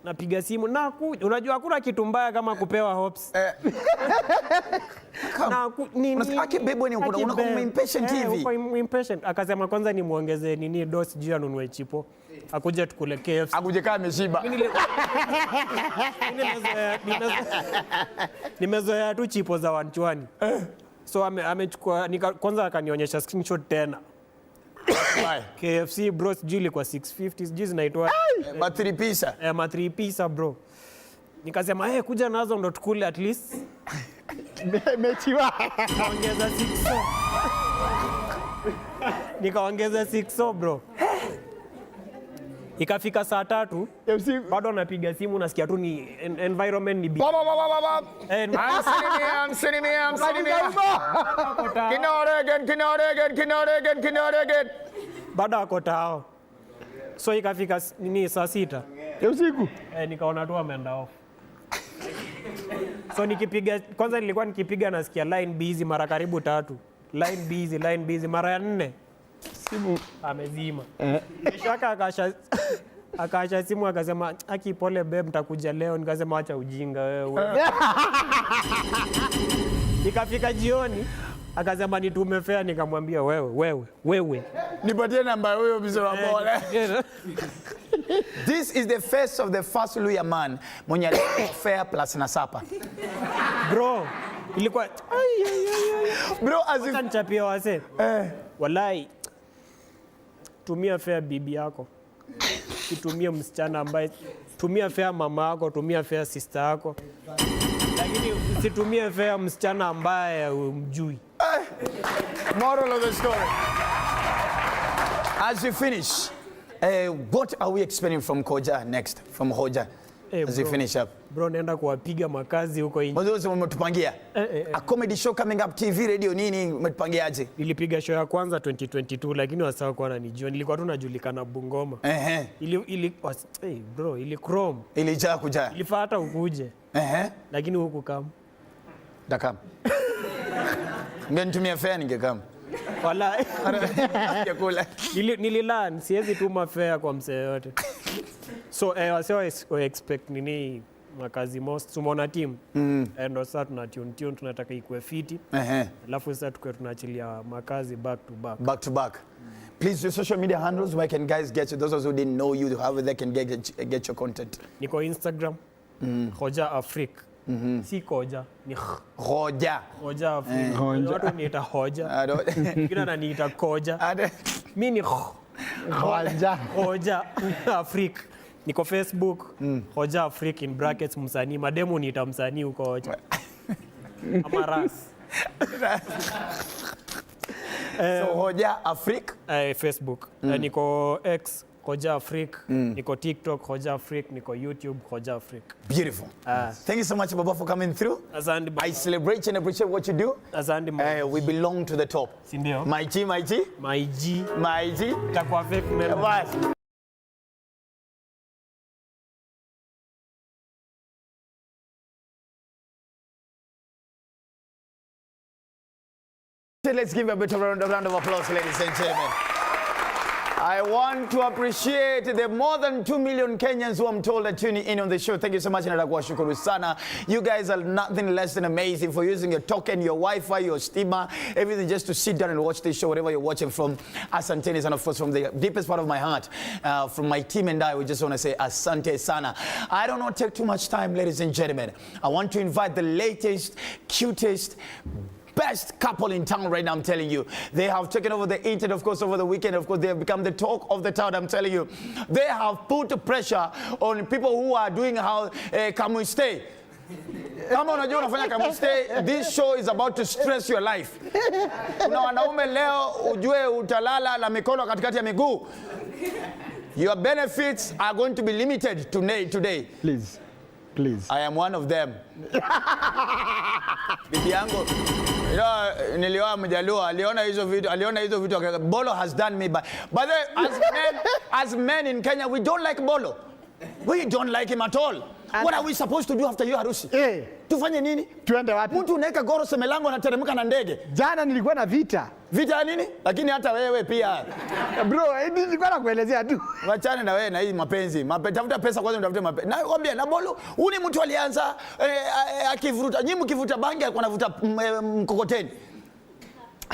napiga simu na unajua hakuna kitu mbaya kama kupewa hopes. Unasaki bebo ni unakuwa impatient hivi. Uko impatient. Akasema kwanza ni muongeze nini dose juu anunue chipo. Akuje tukule KFC. Akuje kama ameshiba. Nimezoea tu chipo za wanchwani. So amechukua kwanza akanionyesha screenshot tena. KFC bro sijui kwa 650 sijui zinaitwa ma 3 pizza. Ma 3 pizza bro. Nikasema kuja nazo ndo tukule at least. Mechiwa. Ongeza 6. Nikaongeza 6 bro. Ikafika saa 3 bado napiga simu nasikia tu ni environment ni I'm sitting here. Kinoregen. Bado ako tao. So ikafika nini saa 6 ya usiku. Nikaona tu ameenda off. So nikipiga kwanza nilikuwa nikipiga nasikia line busy mara karibu 3. Line busy mara ya 4. Simu amezima. Shaka akasha simu akasema aki pole babe mtakuja leo. Nikasema acha ujinga wewe. Ikafika jioni akasema nitume fare nikamwambia wewe. Nipatie namba huyo mzee wa bola. This is the face of the first Luya man mwenye fare plus na sapa. Bro, ilikuwa bro nichapia wase. Wallahi tumia fare bibi yako. Kitumia msichana ambaye tumia fare mama yako, tumia fare sister yako. Lakini usitumie fare msichana ambaye umjui. Moral of the story. As you finish, what are we expecting from Koja next? From Hoja? As you finish up. Bro, naenda kuwapiga makazi huko nje. Mwanzo umetupangia? A comedy show coming up, TV, radio, nini umetupangiaje? Nilipiga show ya kwanza 2022 lakini wasao kwa wananijua. Nilikuwa tu najulikana Bungoma. Bro, ili chrome. Ilijaa kuja. Ilifaa hata ukuje. Lakini huku kama. Dakam. Ngenitumia fare ningekam. Wallahi. Nililan siwezi tuma fare kwa msee yote. So wasio expect nini makazi most sumona team and sasa tuna tune tunataka ikuwe fiti. Alafu sasa tukwe tunaachilia makazi back to back. Please, your social media handles where can guys get you, those who didn't know you, how they can get your content. Niko Instagram Hoja Afrique. Si Koja ni Hoja Afrique. Watu niita Hoja. Kina ananiita Koja. Mimi ni Hoja Afrique. Niko Facebook Hoja Afrique in brackets msanii. Mademu niita msanii huko Hoja. Amaras. So Hoja Afrique Facebook. Niko X Hoja Afrique, niko TikTok Hoja Afrique, niko YouTube Hoja Afrique. Beautiful. Thank you so much, Baba, for coming through. I celebrate and appreciate what you do. We belong to the top. Sindio? My G. Itakuwa fake member. Let's give a bit of a round of applause, ladies and gentlemen. I want to appreciate the more than 2 million Kenyans who I'm told are tuning in on the show. Thank you so much. Shukuru sana. You guys are nothing less than amazing for using your token, your Wi-Fi, your steamer, everything just to sit down and watch this show, wherever you're watching from. Asante, and of course from the deepest part of my heart, from my team and I, we just want to say Asante sana. I don't want to take too much time, ladies and gentlemen. I want to invite the latest, cutest, best couple in town right now, I'm telling you. They have taken over the internet, of course, over the weekend. Of course, they have become the talk of the town, I'm telling you. They have put pressure on people who are doing how can we stay. Kama unajua unafanya Can We Stay, this show is about to stress your life. Kuna wanaume leo ujue utalala na mikono katikati ya miguu. Your benefits are going to be limited today. Please. I am one of them. Bibi yangu nilioa Mjaluo, aliona hizo vitu. Bolo has done me but as men in Kenya, we don't like Bolo. We don't like him at all. What are we supposed to do after your harusi? Tufanye nini? Tuende wapi? Mtu unaweka goro semelango na teremka na ndege. Jana nilikuwa na vita. Vita nini? Lakini hata wewe pia. Bro, nilikuwa nakuelezea tu. Wachane na wewe na hii mapenzi. Tafuta pesa kwanza, utafute mapenzi. Na kwambia na Bolo, uni mtu alianza akivuruta. Nyinyi mkivuta bangi alikuwa anavuta mkokoteni.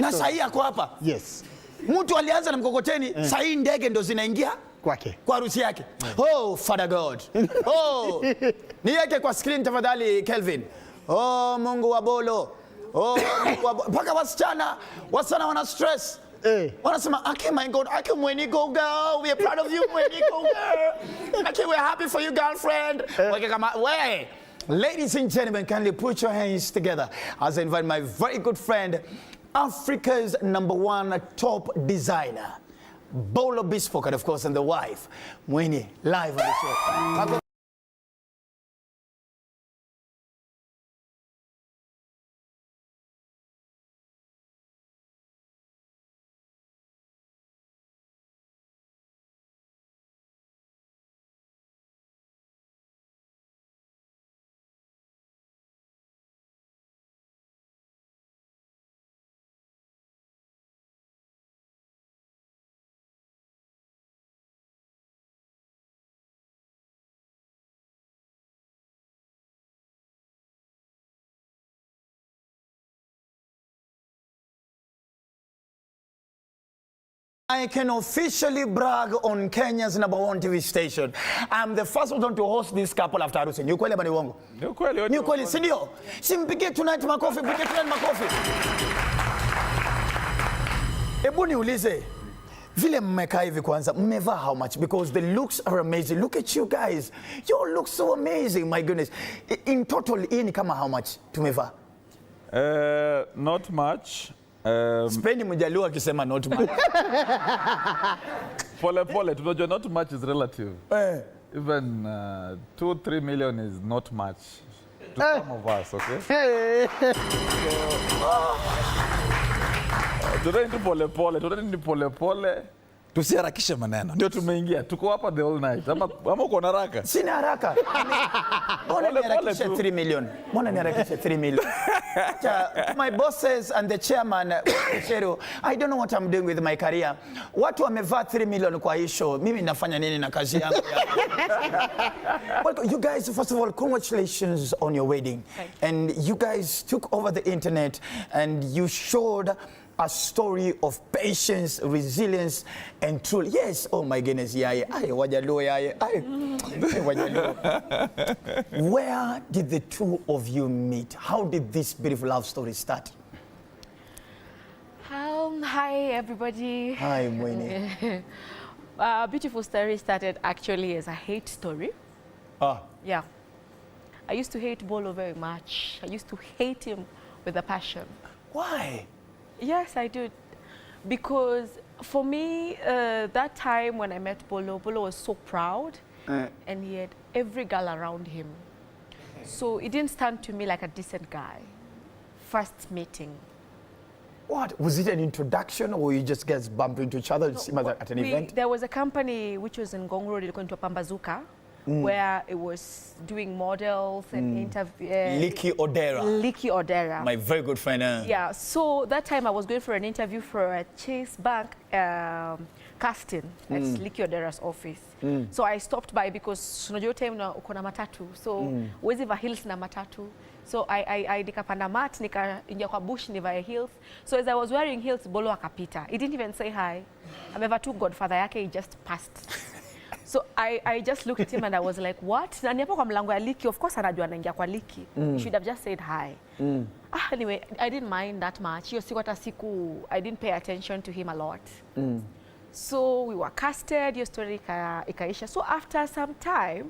Na sasa hii ako hapa. Yes. Mtu alianza na mkokoteni, sasa hii ndege ndo zinaingia kwake. Kwa harusi yake. Oh, Father God. Oh. Niweke kwa screen tafadhali Kelvin. Oh, Mungu wa Bolo. Oh, mpaka wasichana wana stress. Wanasema, "Aki, my God, Aki, Mweniko girl, we are proud of you, Mweniko girl. Aki, we're happy for you, girlfriend." Ladies and gentlemen, kindly put your hands together as I invite my very good friend, Africa's #1 top designer, Bolo Bespoke, and of course, and the wife, Mweni, live on the show. I can officially brag on Kenya's #1 TV station. I'm the first one to host this couple after harusi. Ni ukweli ama ni uongo? Ni ukweli. Ni ukweli, si ndio? Simpigie Tonight makofi, pigie Tonight makofi. Hebu niulize, vile mmekaa hivi kwanza, mmevaa how much? Because the looks are amazing. Look at you guys. You look so amazing, my goodness. In total, hii ni kama how much tumevaa? Not much. Spendi mjaluo akisema not much. Pole, tunajua not much is relative. Even 2-3 million is not much to some of us, okay? Tunaenda pole. Tusiharakishe maneno. Ndio tumeingia. Tuko hapa the whole night. Ama uko na haraka? Sina haraka. Mbona niharakishe 3 million? Mbona niharakishe 3 million? My bosses and the chairman, Sheru, I don't know what I'm doing with my career. Watu wamevaa 3 million kwa hii show. Mimi nafanya nini na kazi yangu? Well, you guys, first of all, congratulations on your wedding. And you guys took over the internet and you showed a story of patience, resilience, and truth. Yes, oh my goodness, wajaluo. Where did the two of you meet? How did this beautiful love story start? Hi, everybody. Hi, Mweni. Beautiful story started actually as a hate story. Yeah. I used to hate Bolo very much. I used to hate him with a passion. Why? Yes, I did. Because for me, that time when I met Bolo, Bolo was so proud and he had every girl around him. So it didn't stand to me like a decent guy. First meeting. What? Was it an introduction or you just guys bumped into each other at an event? There was a company which was in Ngong Road, going to Pambazuka, where it was doing models and interviews. Licky Odera. My very good friend. Yeah, so that time I was going for an interview for a Chase Bank casting at Licky Odera's office. So I stopped by because unajua time na uko na matatu. So wezi va heels na matatu. So I nikapanda mat, nikaingia kwa bush nivae heels. So as I was wearing heels, Bolo akapita. He didn't even say hi. Ameva tu Godfather yake, he just passed. So I just looked at him and I was like, what? Na niapo kwa mlango ya Licky, of course anajua anaingia kwa Licky. He should have just said hi. Anyway, I didn't mind that much. Hiyo siku hata siku, I didn't pay attention to him a lot. So we were casted, hiyo story ikaisha. So after some time,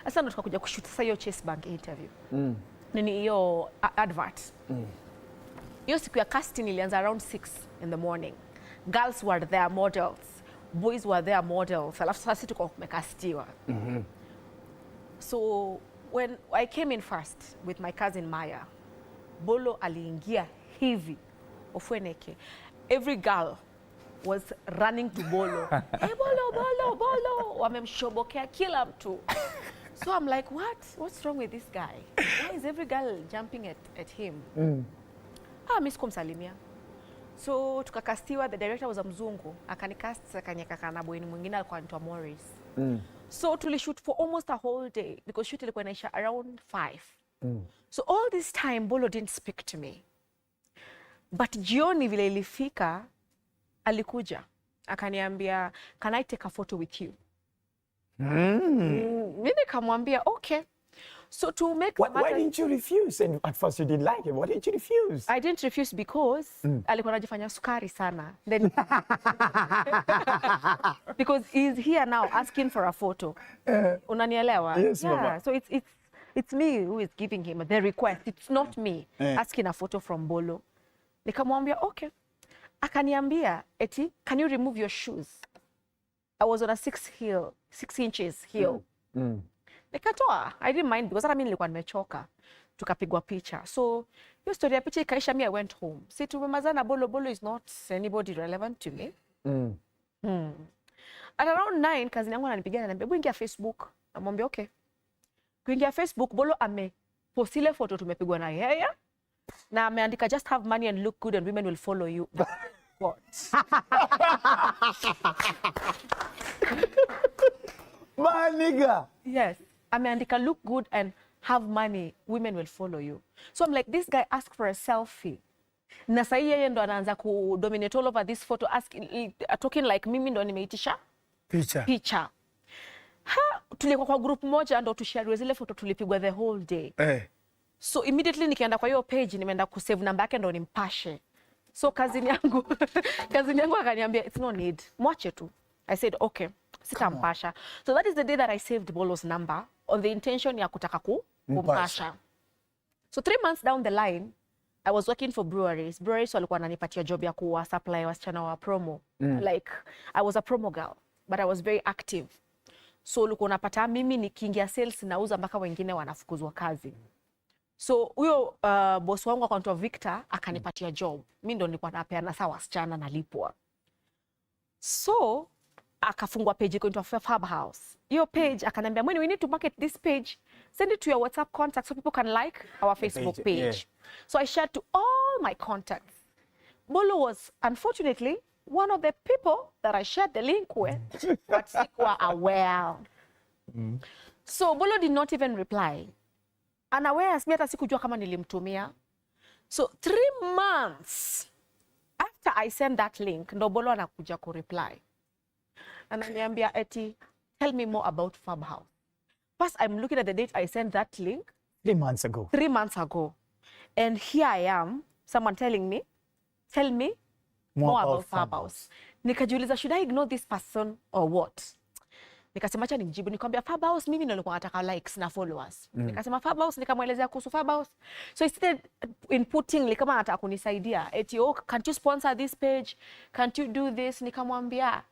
asa ndo tukakuja kushoot sasa hiyo Chase Bank interview. Nini hiyo advert. Hiyo siku ya casting ilianza around 6 in the morning. Girls were there, models. Boys were there, models. Alafu sasa tuko tumekastiwa. So when I came in first with my cousin Maya, Bolo aliingia hivi Ofweneke. Every girl was running to Bolo. Hey, Bolo. Wamemshobokea kila mtu. So I'm like, what's wrong with this guy? Why is every girl jumping at him? Mimi sikumsalimia. So tukakastiwa, the director was a mzungu. Akanicast akanieka kana boy mwingine alikuwa anaitwa Morris. So tulishoot for almost a whole day because shoot ilikuwa inaisha around 5. So all this time Bolo didn't speak to me. But jioni vile ilifika alikuja. Akaniambia, "Can I take a photo with you?" Mimi nikamwambia, "Okay." So to make why didn't you refuse? And at first you didn't like him. Why didn't you refuse? I didn't refuse because alikuwa anajifanya sukari sana. Then because he's here now asking for a photo. Unanielewa? Yes, yeah. Mama. So it's me who is giving him the request. It's not me asking a photo from Bolo. Nikamwambia, "Okay." Akaniambia, "Eti, can you remove your shoes?" I was on a 6 inches heel. Nikatoa. I didn't mind because hata mimi nilikuwa nimechoka. Tukapigwa picha. So, hiyo story ya picha ikaisha, I went home. See, tumemazana Bolo. Bolo is not anybody relevant to me. At around 9, cousin yangu ananipigia ananiambia, "Hebu ingia Facebook." Namwambia, "Okay." Kuingia Facebook, Bolo amepost ile photo tumepigwa na yeye. Na ameandika, "Just have money and look good and women will follow you." What? My nigga. Yes. Ameandika, "Look good and have money, women will follow you." So I'm like, this guy asked for a selfie. Na sahi yeye ndo anaanza ku dominate all over this photo, talking like mimi ndo nimeitisha picha. Tulikuwa kwa group moja ndo tushare zile photo tulipigwa the whole day. So immediately nikaenda kwa hiyo page, nimeenda kusave namba yake ndo nimpashe. So cousin yangu akaniambia, "It's no need. Mwache tu." I said, "Okay." Sitampasha. So that is the day that I saved Bolo's number on the intention ya kutaka kumpasha. So 3 months down the line, I was working for breweries. Breweries walikuwa wananipatia job ya kuwa supply wasichana wa promo. Like, I was a promo girl, but I was very active. So ulikuwa unapata mimi nikiingia sales nauza mpaka wengine wanafukuzwa kazi. So huyo boss wangu akaitwa Victor akanipatia job. Mimi ndo nilikuwa napeana sawa wasichana nalipwa. So akafungwa page iko into Fab House. Hiyo page akaniambia, "When we need to market this page, send it to your WhatsApp contact so people can like our Facebook page." Yeah. So I shared to all my contacts. Bolo was unfortunately one of the people that I shared the link with, but sikuwa aware. So Bolo did not even reply. Unaware as me hata sikujua kama nilimtumia. So 3 months after I sent that link, ndo Bolo anakuja ku reply. Ananiambia, "Eti, tell me more about Fab House." First, I'm looking at the date I sent that link. 3 months ago. 3 months ago. And here I am, someone telling me, "Tell me more about Fab House." Nikajiuliza, should I ignore this person or what? Nikasema acha nimjibu, nikamwambia, "Fab House mimi ndio nilikuwa nataka likes na followers." Nikasema Fab House, nikamwelezea kuhusu Fab House. So instead inputting kama anataka kunisaidia, "Eti, oh, can't you sponsor this page? Can't you do this?" Nikamwambia,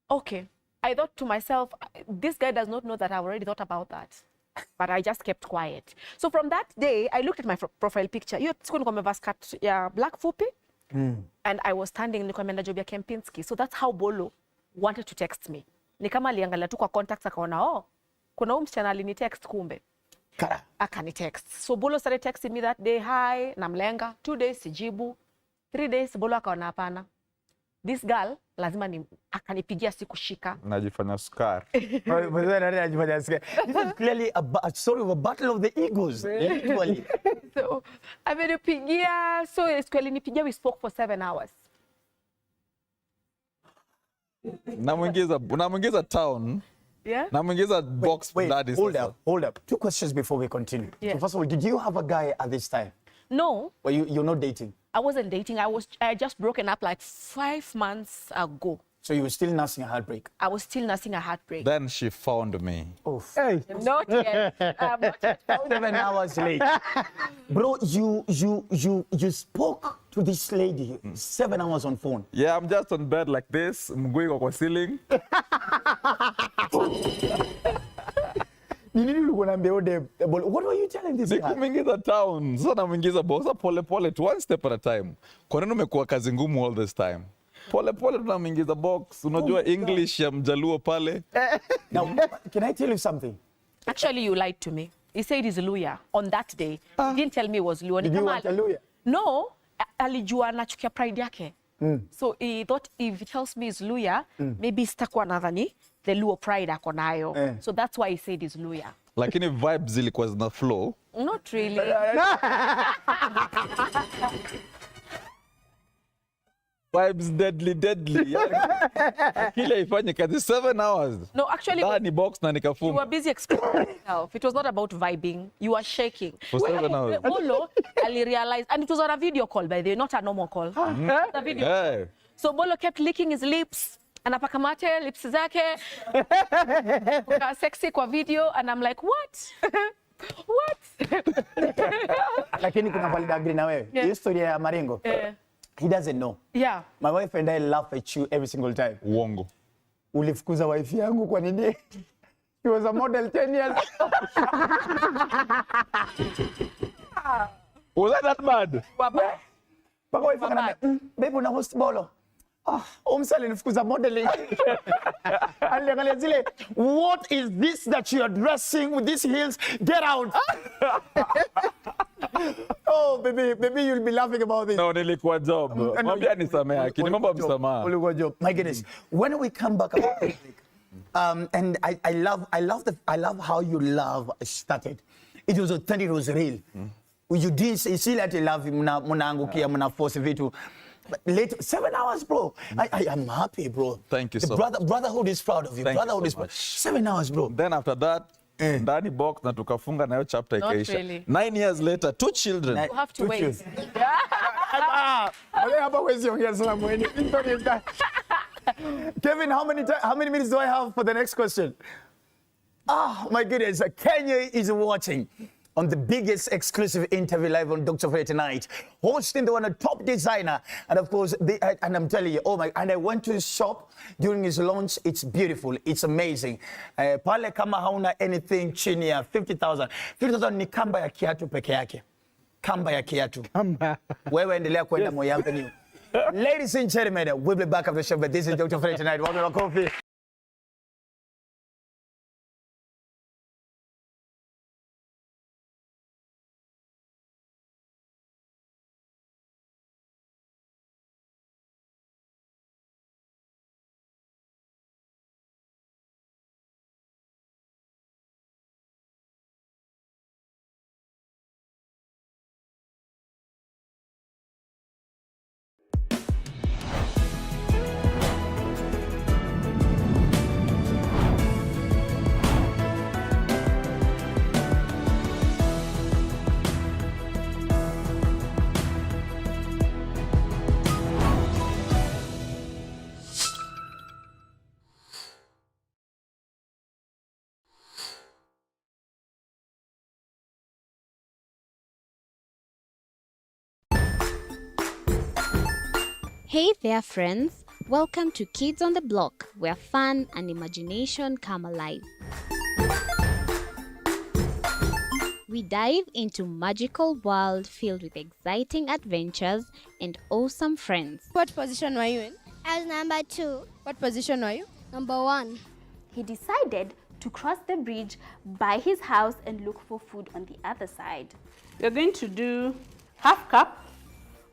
"Okay." I thought to myself, this guy does not know that I've already thought about that. But I just kept quiet. So from that day, I looked at my profile picture. Hiyo siku nilikuwa nimevaa skirt ya black fupi. And I was standing, nilikuwa nimeenda job ya Kempinski. So that's how Bolo wanted to text me. Ni kama aliangalia tu kwa contacts akaona, "Oh, kuna huyu msichana alinitext kumbe." Akanitext. So Bolo started texting me that day, "Hi," namlenga. 2 days sijibu. 3 days Bolo akaona hapana. This girl lazima akanipigia sikushika. Najifanya sukari. This is clearly a story of a battle of the egos. So amenipigia, so kweli nipigia, we spoke for 7 hours. Namuingiza town. Yeah. Namuingiza box. Hold up. 2 questions before we continue. Yeah. So first of all, did you have a guy at this time? No. Well, you're not dating? I wasn't dating. I had just broken up like 5 months ago. So you were still nursing a heartbreak? I was still nursing a heartbreak. Then she found me. Oh. Hey. Not yet. Not yet. 7 hours late. Bro, you spoke to this lady 7 hours on phone. Yeah, I'm just on bed like this. Mguu kwa ceiling. What were you telling this guy? Nikumingiza town. Sasa namuingiza box pole pole to 1 step at a time. Kwa nini umekuwa kazi ngumu all this time? Pole pole tunamuingiza box. Unajua English ya Mjaluo pale. Now, can I tell you something? Actually, you lied to me. He said he's Luya on that day. He didn't tell me it was Luya. Did you want a Luya? No. alijua anachukia pride yake. So he thought if he tells me he's Luya, maybe sitakuwa nadhani the Luo pride ako nayo. So that's why he said he's Luya. Lakini vibes zilikuwa zina flow. Not really. Vibes deadly. Akili ifanye kazi 7 hours. No, actually, ndani box na you nikafunga. were busy expressing yourself. It was not about vibing. You were shaking. For 7 hours. Bolo, Ali realized, and it was on a video call, by the way, not a normal call. A video call. So Bolo kept licking his lips. Anapaka mate, lips zake. Kuka sexy kwa video, and I'm like, what? What? Lakini kuna valid agree na wewe. Hii story ya Maringo. He doesn't know. Yeah. My wife and I laugh at you every single time. Uongo. Ulifukuza wife yangu kwa nini? She was a model 10 years. Was that bad? Paka wife ananiambia, babe una host Bolo. Umsali nifukuza modeling. Aliangalia zile, what is this that you are dressing with these heels? Get out. Oh, baby, you'll be laughing about this. No, nilikuwa job. Mwambia nisamea, akini mambo msamaha. Ulikuwa job. My goodness. When we come back about it, and I love how your love started. It was authentic, it was real. You didn't see that you love mnaangukia mna force vitu. But later, 7 hours, bro. I am happy, bro. Thank you so much. Brotherhood is proud of you. Thank Brotherhood you is so much. 7 hours, bro. Then after that, ndani box na tukafunga nayo chapter Not ikaisha. really. 9 years later, 2 children. You have to wait. Kevin, how many minutes do I have for the next question? My goodness, Kenya is watching on the biggest exclusive interview live on Dr. Ofweneke Tonight, hosting the one a top designer, and of course, and I'm telling you, and I went to his shop during his launch. It's beautiful, it's amazing. Pale kama hauna anything chini ya 50,000. 50,000 ni kamba ya kiatu peke yake. Kamba ya kiatu. Wewe endelea kwenda Moi Avenue. Ladies and gentlemen, we'll be back after the show, but this is Dr. Ofweneke Tonight. Welcome to coffee. Hey there, friends. Welcome to Kids on the Block, where fun and imagination come alive. We dive into magical world filled with exciting adventures and awesome friends. What position were you in? I was number 2. What position were you? Number 1. He decided to cross the bridge by his house and look for food on the other side. We're going to do half cup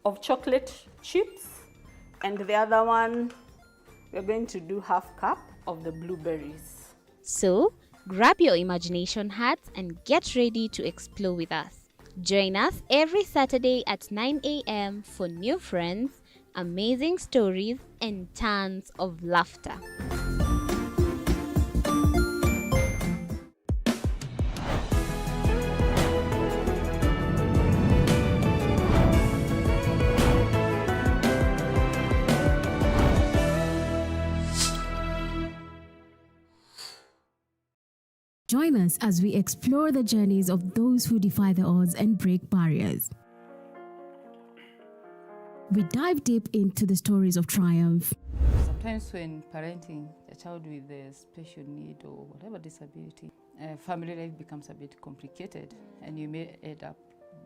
of chocolate chips, and the other one, we're going to do half cup of the blueberries. So, grab your imagination hats and get ready to explore with us. Join us every Saturday at 9 a.m. for new friends, amazing stories, and tons of laughter. Join us as we explore the journeys of those who defy the odds and break barriers. We dive deep into the stories of triumph. Sometimes when parenting a child with a special need or whatever disability, family life becomes a bit complicated and you may end up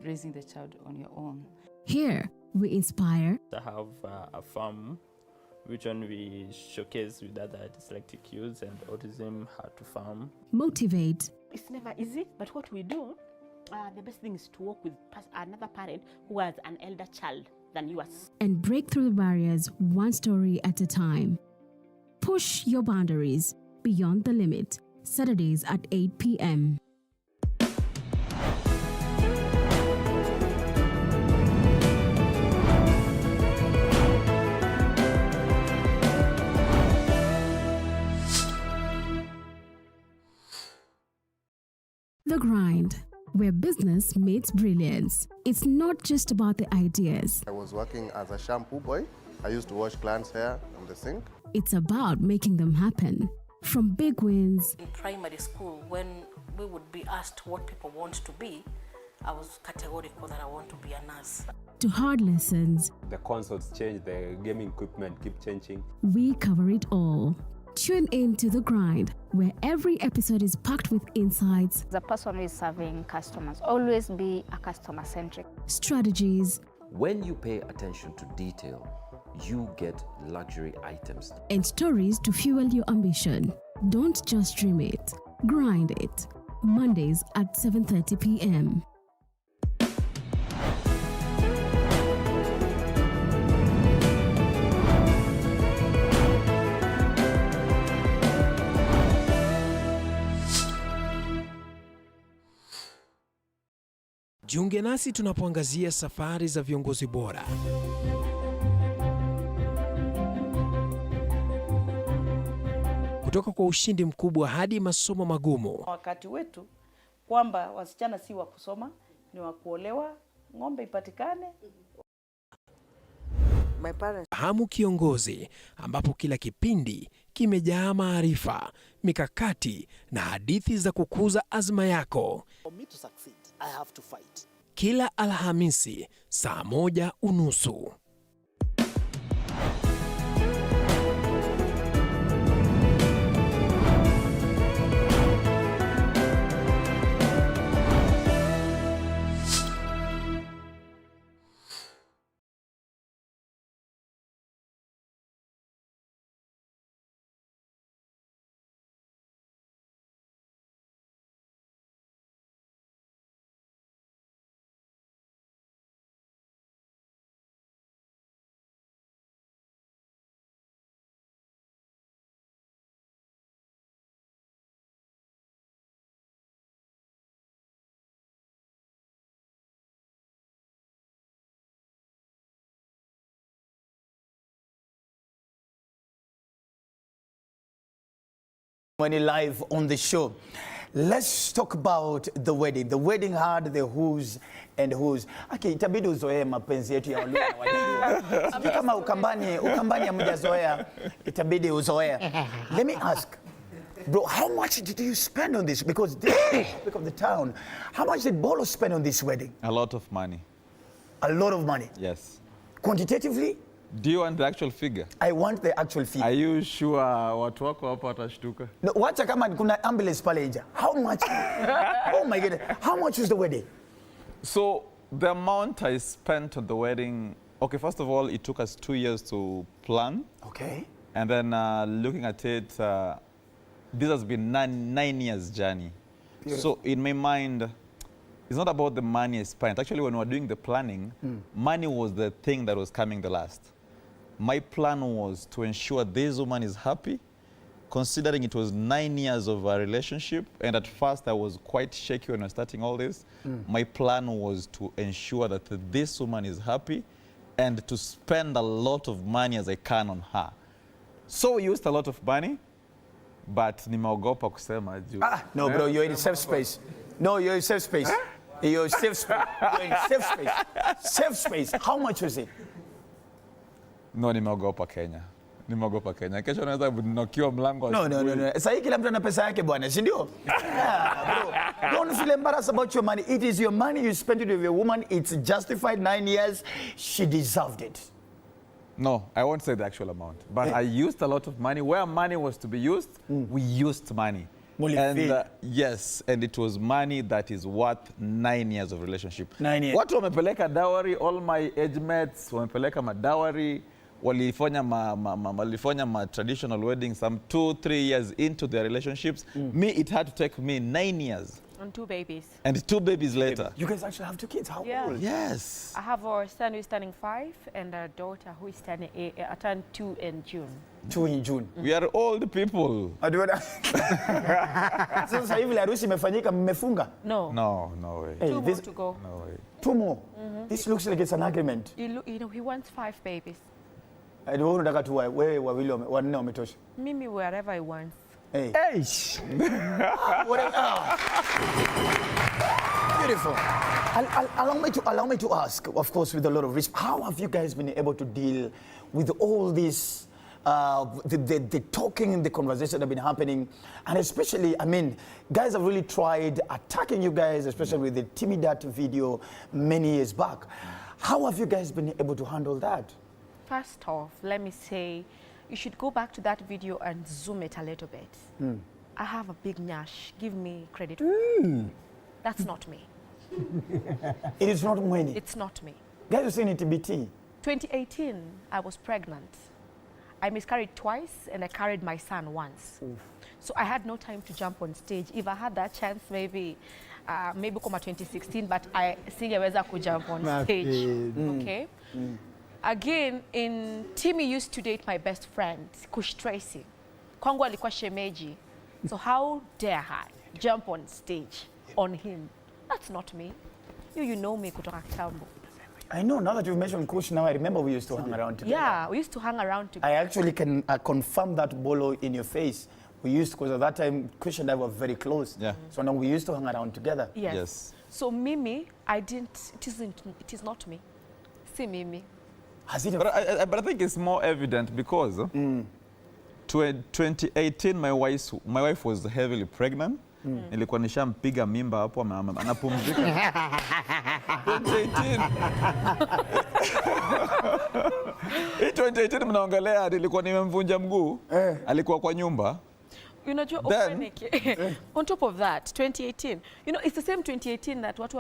raising the child on your own. Here, we inspire. I have a farm which one we showcase with other dyslexic youths and autism, how to farm. Motivate. It's never easy, but what we do, the best thing is to work with another parent who has an elder child than yours. And break through the barriers one story at a time. Push your boundaries beyond the limit. Saturdays at 8 p.m. The Grind, where business meets brilliance. It's not just about the ideas. I was working as a shampoo boy. I used to wash clients' hair on the sink. It's about making them happen. From big wins. In primary school, when we would be asked what people want to be, I was categorical that I want to be a nurse. To hard lessons. The consoles change, the gaming equipment keep changing. We cover it all. Tune in to The Grind, where every episode is packed with insights. The person who is serving customers, always be a customer-centric. Strategies. When you pay attention to detail, you get luxury items. And stories to fuel your ambition. Don't just dream it, grind it. Mondays at 7:30 p.m. Jiunge nasi tunapoangazia safari za viongozi bora. Kutoka kwa ushindi mkubwa hadi masomo magumu. Wakati wetu kwamba wasichana si wa kusoma, ni wa kuolewa, ng'ombe ipatikane. My parents. Hamu kiongozi, ambapo kila kipindi kimejaa maarifa, mikakati na hadithi za kukuza azma yako. For me to succeed, I have to fight. Kila Alhamisi saa 1:30. When you're live on the show, let's talk about the wedding. The wedding had the who's and who's. Okay, itabidi uzoee mapenzi yetu ya Waluo na Wajaluo. Sijui kama ukambani hamjazoea, itabidi uzoee. Let me ask, bro, how much did you spend on this? Because this is the topic of the town. How much did Bolo spend on this wedding? A lot of money. A lot of money? Yes. Quantitatively? Do you want the actual figure? I want the actual figure. Are you sure watu wako hapa watashtuka? No, wacha kama kuna ambulance pale nje. How much? Oh my God. How much was the wedding? So the amount I spent on the wedding, okay, first of all, it took us 2 years to plan. Okay. And then looking at it, this has been 9 years journey. Beautiful. So in my mind, it's not about the money I spent. Actually, when we were doing the planning, money was the thing that was coming the last. My plan was to ensure this woman is happy, considering it was 9 years of a relationship. And at first, I was quite shaky when I was starting all this. My plan was to ensure that this woman is happy and to spend a lot of money as I can on her. So we used a lot of money, but nimeogopa kusema juu. No, bro, you're in a safe space. No, you're in safe space. You're in safe space. You're in safe space. Safe space. How much was it? No, nimeogopa Kenya. Nimeogopa Kenya. Kesho naweza kunokiwa mlango. No. Sasa hii kila mtu ana pesa yake bwana, si ndio? Bro, don't feel embarrassed about your money. It is your money. You spent it with your woman. It's justified. 9 years. She deserved it. No, I won't say the actual amount. But I used a lot of money. Where money was to be used, we used money. And yes, and it was money that is worth 9 years of relationship. 9 years. Watu wamepeleka dowry, all my age mates wamepeleka madowry, walifanya ma traditional weddings some 2-3 years into their relationships. Me, it had to take me 9 years And 2 babies. And 2 babies later. You guys actually have 2 kids. How Yeah. old? Yes. I have a son who is turning 5 and a daughter who is turning turned 2 in June. 2 in June. We are old people. Sasa hivi harusi imefanyika mmefunga? No. No way. Hey, 2 more to go. No way. 2 more? This looks like it's an agreement. You know, he wants 5 babies. Wewe unataka tu wewe wawili wanne wametosha. Mimi wherever he wants. Hey. Beautiful. Allow me to ask, of course, with a lot of respect, how have you guys been able to deal with all this, the talking and the conversation that have been happening, and especially, I mean, guys have really tried attacking you guys, especially with the Timmy Dat video many years back. How have you guys been able to handle that? First off, let me say, you should go back to that video and zoom it a little bit. I have a big nyash. Give me credit. That's not me. It is not Mweni. It's not me. Guys are saying it TBT. 2018, I was pregnant. I miscarried twice and I carried my son once. So I had no time to jump on stage. If I had that chance, maybe kama 2016, but I singeweza kujump on stage. Okay? Again, Timmy used to date my best friend, Kush Tracy. Kwangu alikuwa shemeji. So how dare I jump on stage on him? That's not me. You know me kutoka kitambo. I know, now that you've mentioned Kush, now I remember we used to hang around together. Yeah, we used to hang around together. I actually can confirm that Bolo in your face. We used, because at that time, Kush and I were very close. Yeah. So now we used to hang around together. Yes. So Mimi, it is not me. See Mimi. But I think it's more evident because 2018 my wife was heavily pregnant. Nilikuwa nishampiga mimba hapo anapumzika. 2018 mnaongelea nilikuwa nimemvunja mguu. Alikuwa kwa nyumba. You know, Ofweneke, on top of that, 2018, you know, it's the same 2018 that watu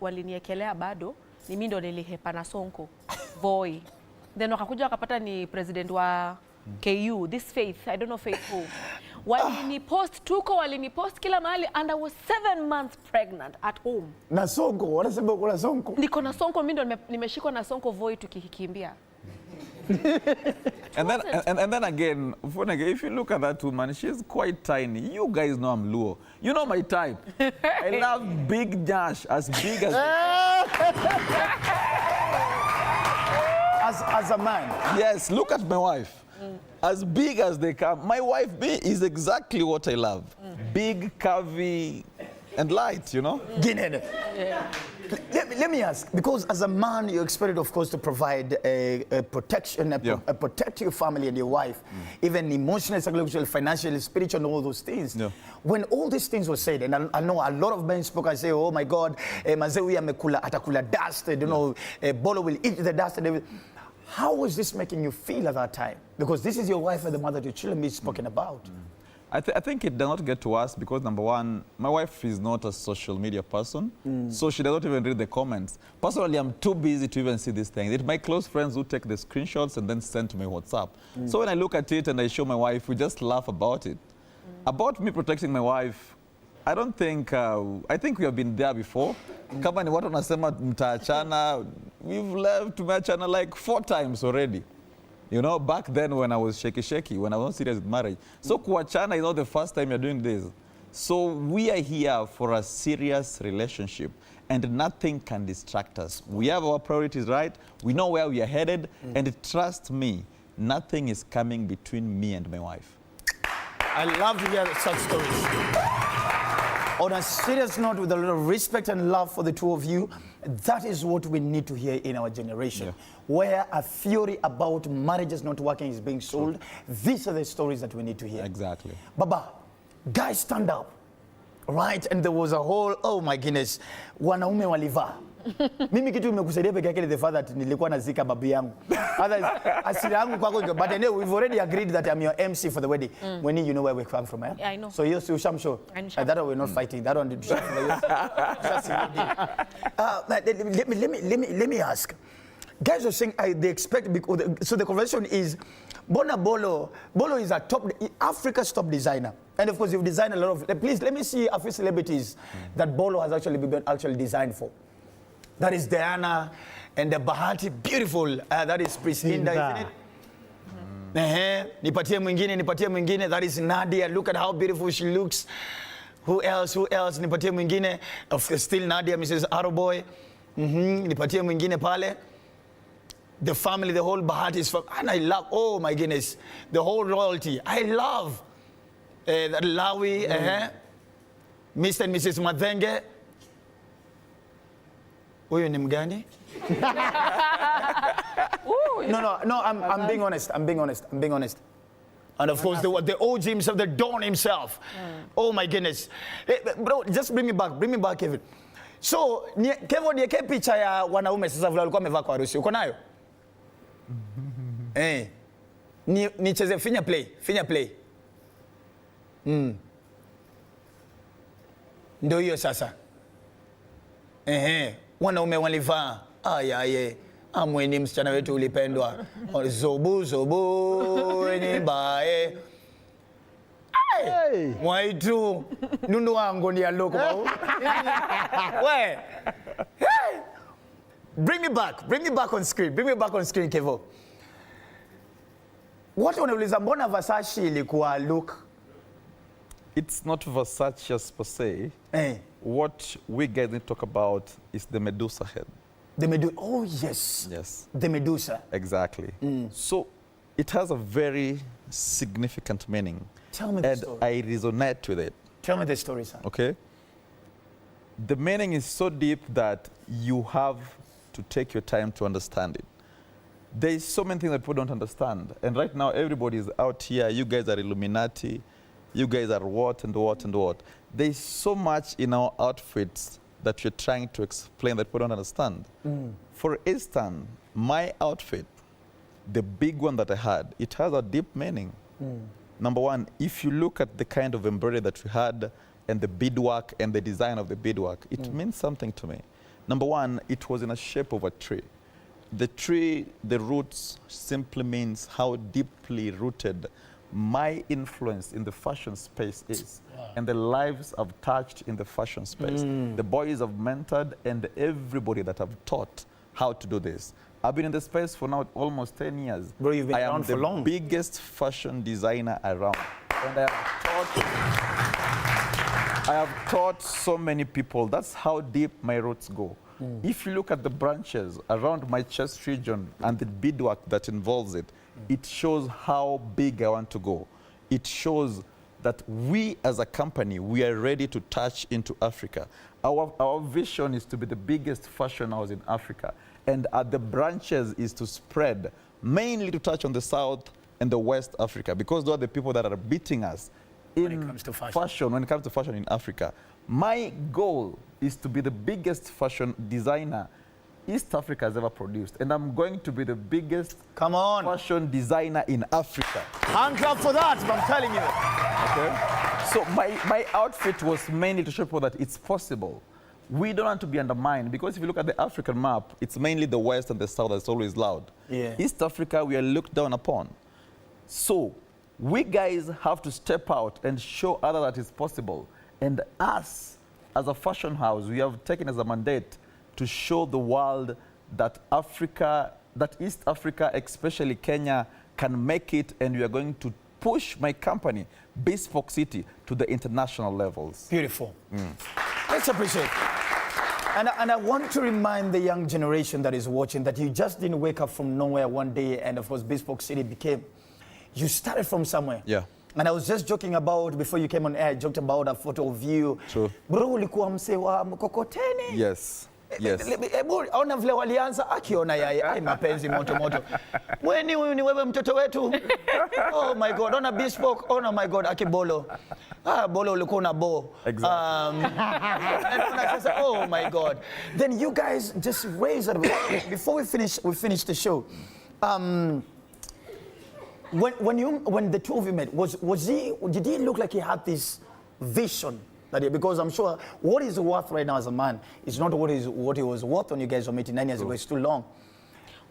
waliniekelea bado, ni mimi ndo nilihepa na Sonko, Voi. Then wakakuja wakapata ni president wa KU, this Faith, I don't know Faith who. Walinipost kila mahali and I was 7 months pregnant at home. Na Sonko, wanasema uko na Sonko? Niko na Sonko, mimi ndo nimeshikwa na Sonko Voi tukikimbia. and then again, if you look at that woman, she's quite tiny. You guys know I'm Luo. You know my type. I love big dash, as big as... as a man? Yes, look at my wife. As big as they come. My wife is exactly what I love. Big, curvy, and light, you know? Yeah. Let me ask, because as a man, you're expected, of course, to provide a protection, protect your family and your wife, even emotionally, psychologically, financially, spiritually, and all those things. When all these things were said, and I know a lot of men spoke, I say, oh my God, Mazewi amekula atakula dust, you know, Bolo will eat the dust and everything. How was this making you feel at that time? Because this is your wife and the mother of your children being spoken about. I think it does not get to us because, number one, my wife is not a social media person, so she does not even read the comments. Personally, I'm too busy to even see these things. It's my close friends who take the screenshots and then send to my WhatsApp. So when I look at it and I show my wife, we just laugh about it. About me protecting my wife, I don't think, I think we have been there before. Kama ni watu wanasema mtaachana, we've left tumeachana like 4 times already. You know, back then when I was shaky, when I was not serious with marriage. So kuachana is not the first time you're doing this. So we are here for a serious relationship and nothing can distract us. We have our priorities right, we know where we are headed, and trust me, nothing is coming between me and my wife. I love to hear such stories. On a serious note, with a lot of respect and love for the two of you, that is what we need to hear in our generation. Where a theory about marriages not working is being sold, these are the stories that we need to hear. Exactly. Baba, guys stand up, right? And there was a whole, oh my goodness, wanaume waliva. Mimi kitu imekusaidia peke yake the fact that nilikuwa nazika babu yangu. Otherwise, asili yangu kwako, but anyway, we've already agreed that I'm your MC for the wedding. When you know where we come from, eh? Yeah, I know. So you're still sure. That one we're not fighting. That one let me ask. Guys are saying they expect, because so the conversation is Bolo is a Africa's top designer. And of course, you've designed a lot of, please let me see a few celebrities that Bolo has actually been designed for. That is Diana and the Bahati, beautiful. That is Priscinda, isn't it? Nipatie mwingine, that is Nadia. Look at how beautiful she looks. Who else? Nipatie mwingine. Of course, still Nadia, Mrs. Aroboy. Nipatie mwingine pale. The family, the whole Bahati is from, and I love, oh my goodness, the whole royalty. I love that Lawi, Mr. and Mrs. Madhenge. Huyu ni mgani? No, I'm being honest. I'm being honest. And of course, the OG himself, the Don himself. Oh my goodness. Hey, bro, just bring me back, Kevin. So, Kevin, nieke picha ya wanaume sasa vile walikuwa wamevaa kwa harusi. Uko nayo? Nicheze finya play. Ndio hiyo sasa. Wanaume walivaa. Amweni msichana wetu ulipendwa. Zobu ni bae. Mwaitu nundu wangu ni aloko. We. Bring me back on screen. Kevo. Watu wanauliza mbona Versace ilikuwa look? It's not Versace as per se. What we guys need to talk about is the Medusa head. The Medusa, oh yes. Yes. The Medusa. Exactly. So it has a very significant meaning. Tell me the story. And I resonate with it. Tell me the story, sir. Okay. The meaning is so deep that you have to take your time to understand it. There is so many things that people don't understand. And right now, everybody is out here. You guys are Illuminati. You guys are what and what and what. There is so much in our outfits that you're trying to explain that people don't understand. For instance, my outfit, the big one that I had, it has a deep meaning. Number one, if you look at the kind of embroidery that we had and the beadwork and the design of the beadwork, it means something to me. Number one, it was in a shape of a tree. The tree, the roots simply means how deeply rooted my influence in the fashion space is. And the lives I've touched in the fashion space. The boys I've mentored and everybody that I've taught how to do this. I've been in the space for now almost 10 years. Bro, you've been around for long. I am the biggest fashion designer around. And I have taught so many people. That's how deep my roots go. If you look at the branches around my chest region and the beadwork that involves it, it shows how big I want to go. It shows that we as a company, we are ready to touch into Africa. Our vision is to be the biggest fashion house in Africa. And at the branches is to spread, mainly to touch on the South and the West Africa, because those are the people that are beating us when it comes to fashion in Africa. My goal is to be the biggest fashion designer East Africa has ever produced. And I'm going to be the biggest fashion designer in Africa. Hand clap for that, I'm telling you. Okay? So my outfit was mainly to show people that it's possible. We don't want to be undermined, because if you look at the African map, it's mainly the West and the South that's always loud. East Africa, we are looked down upon. So we guys have to step out and show others that it's possible. And us, as a fashion house, we have taken as a mandate to show the world that Africa, that East Africa, especially Kenya, can make it, and we are going to push my company, Bespoke City, to the international levels. Beautiful. Let's appreciate it. And I want to remind the young generation that is watching that you just didn't wake up from nowhere one day and of course Bespoke City became, you started from somewhere. Yeah. And I was just joking about, before you came on air, I joked about a photo of you. True. Bro, ulikuwa msee wa mkokoteni. Yes. Yes. Ona vile walianza akiona yeye, ai mapenzi moto moto. Weni huyu ni wewe mtoto wetu. Oh my God, ona Bespoke, oh my God, aki Bolo. Bolo ulikuwa na bo. Exactly. And oh my God. Then you guys just raised it. Before we finish the show. When the two of you met, did he look like he had this vision? Because I'm sure what he's worth right now as a man is not what he was worth when you guys were meeting 9 years ago. It's too long.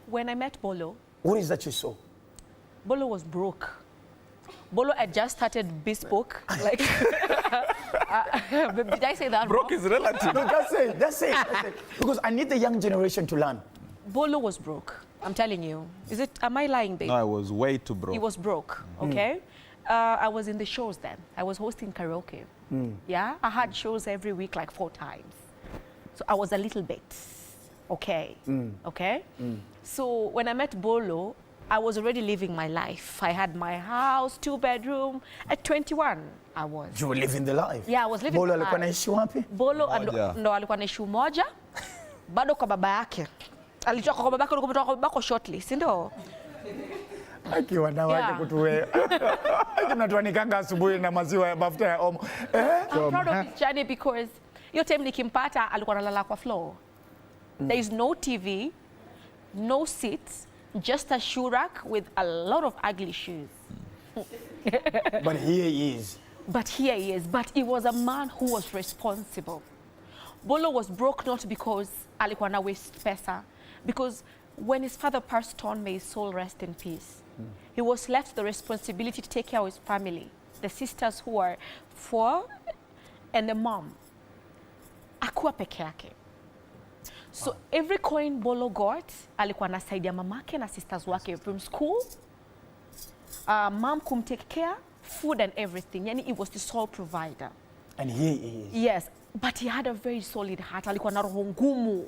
When I met Bolo, what is that you saw? Bolo was broke. Bolo had just started Bespoke. Like, did I say that Broke wrong? is relative. No, that's it. Because I need the young generation to learn. Bolo was broke. I'm telling you. Am I lying, babe? No, I was way too broke. He was broke, okay? I was in the shows then. I was hosting karaoke. Yeah, I had shows every week, like 4 times. So I was a little bit, okay? So when I met Bolo, I was already living my life. I had my house, 2-bedroom. At 21, I was. You were living the life. Yeah, I was living Bolo the alikuwa life. naishi wapi? Bolo ndo alikuwa naishi Umoja, bado kwa baba yake. Alitoka kwa baba yake, alikuwa kwa baba yako shortly, si ndio? Akiwa na wake kutuwea. Tunatuanikanga asubuhi na maziwa ya mafuta ya omo. I'm proud of his journey because hiyo time nikimpata alikuwa analala kwa floor. There is no TV, no seats, just a shoe rack with a lot of ugly shoes. But here he is. But he was a man who was responsible. Bolo was broke not because alikuwa na waste pesa, because when his father passed on, may his soul rest in peace, he was left the responsibility to take care of his family, the sisters who are 4 and the mom. Akuwa peke yake. So every coin Bolo got, alikuwa anasaidia mamake na sisters wake from school, mom take care, food and everything. Yani he was the sole provider. And here he is. Yes, but he had a very solid heart. Alikuwa na roho ngumu.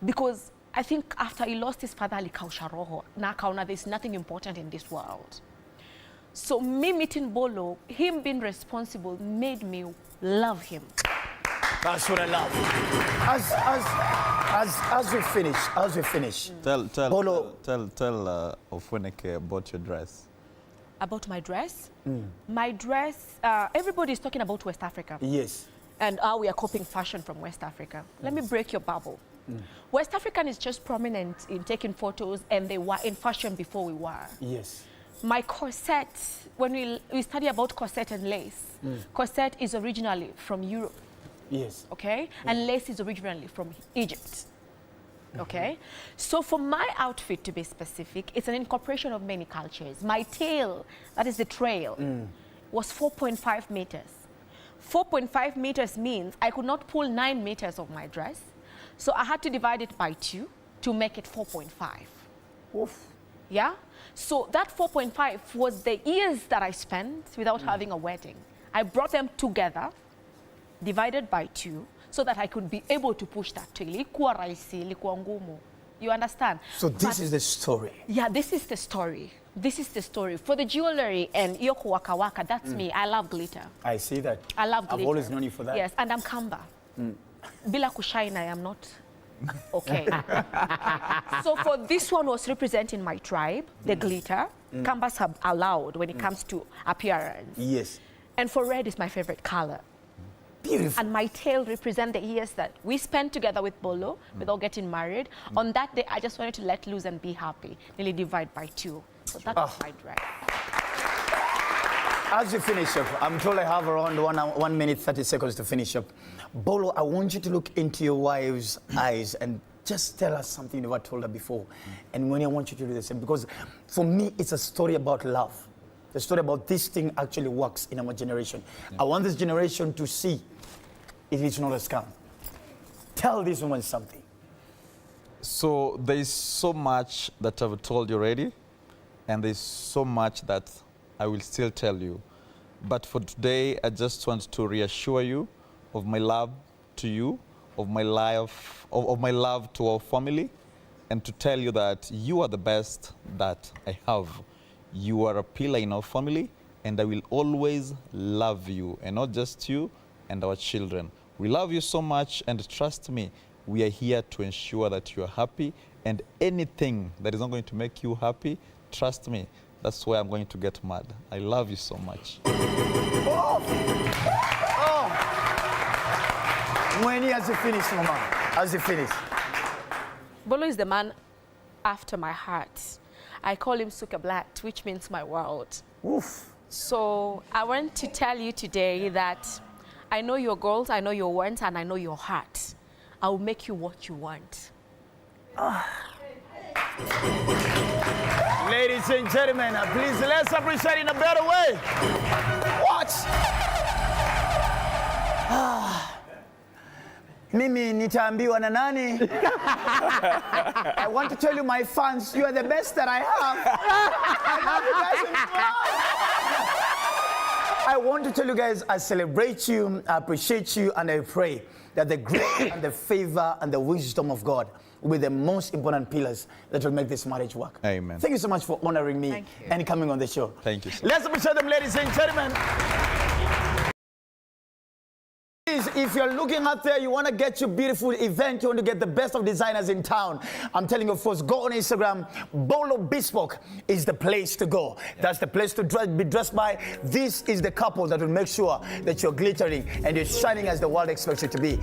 Because I think after he lost his father, alikausha roho. Na akaona there's nothing important in this world. So me meeting Bolo, him being responsible, made me love him. That's what I love. As we finish. Tell Ofweneke about your dress. About my dress? My dress, everybody is talking about West Africa. Yes. And how we are copying fashion from West Africa. Let me break your bubble. West African is just prominent in taking photos, and they were in fashion before we were. Yes. My corset, when we study about corset and lace, corset is originally from Europe. Yes. Okay? And lace is originally from Egypt. Okay? So for my outfit, to be specific, it's an incorporation of many cultures. My tail, that is the trail, was 4.5 meters. 4.5 meters means I could not pull 9 meters of my dress. So I had to divide it by 2 to make it 4.5. Oof. Yeah? So that 4.5 was the years that I spent without having a wedding. I brought them together, divided by 2, so that I could be able to push that tail. Ilikuwa rahisi, ilikuwa ngumu. You understand? So this is the story. Yeah, this is the story. This is the story. For the jewelry and yoko waka waka, that's me. I love glitter. I see that. I love glitter. I've always known you for that. Yes, and I'm Kamba. Bila kushine, I am not okay. So for this one was representing my tribe, the glitter. Kambas are allowed when it comes to appearance. Yes. And for red is my favorite color. Beautiful. And my tail represent the years that we spent together with Bolo without getting married. On that day, I just wanted to let loose and be happy. Nearly divide by 2. So that was my dress. As we finish up, I'm told I have around 1 minute, 30 seconds to finish up. Bolo, I want you to look into your wife's eyes and just tell us something you never told her before. And when I want you to do the same, because for me, it's a story about love. The story about this thing actually works in our generation. I want this generation to see it is not a scam. Tell this woman something. So there is so much that I've told you already, and there's so much that I will still tell you. But for today, I just want to reassure you of my love to you, of my life, of my love to our family, and to tell you that you are the best that I have. You are a pillar in our family, and I will always love you, and not just you and our children. We love you so much, and trust me, we are here to ensure that you are happy, and anything that is not going to make you happy, trust me, that's why I'm going to get mad. I love you so much. When he has finished, Mama, has he finished? Bolo is the man after my heart. I call him Sukablat, which means my world. Oof. So I want to tell you today that I know your goals, I know your wants, and I know your heart. I will make you what you want. Ladies and gentlemen, please let's appreciate in a better way. What? Mimi nitaambiwa na nani? I want to tell you, my fans, you are the best that I have. I love you guys. I want to tell you guys, I celebrate you, I appreciate you, and I pray that the grace and the favor and the wisdom of God will be the most important pillars that will make this marriage work. Amen. Thank you so much for honoring me and coming on the show. Thank you, sir. Let's appreciate them, ladies and gentlemen. If you're looking out there, you want to get your beautiful event, you want to get the best of designers in town, I'm telling you, of course, go on Instagram. Bolo Bespoke is the place to go. That's the place to be dressed by. This is the couple that will make sure that you're glittering and you're shining as the world expects you to be.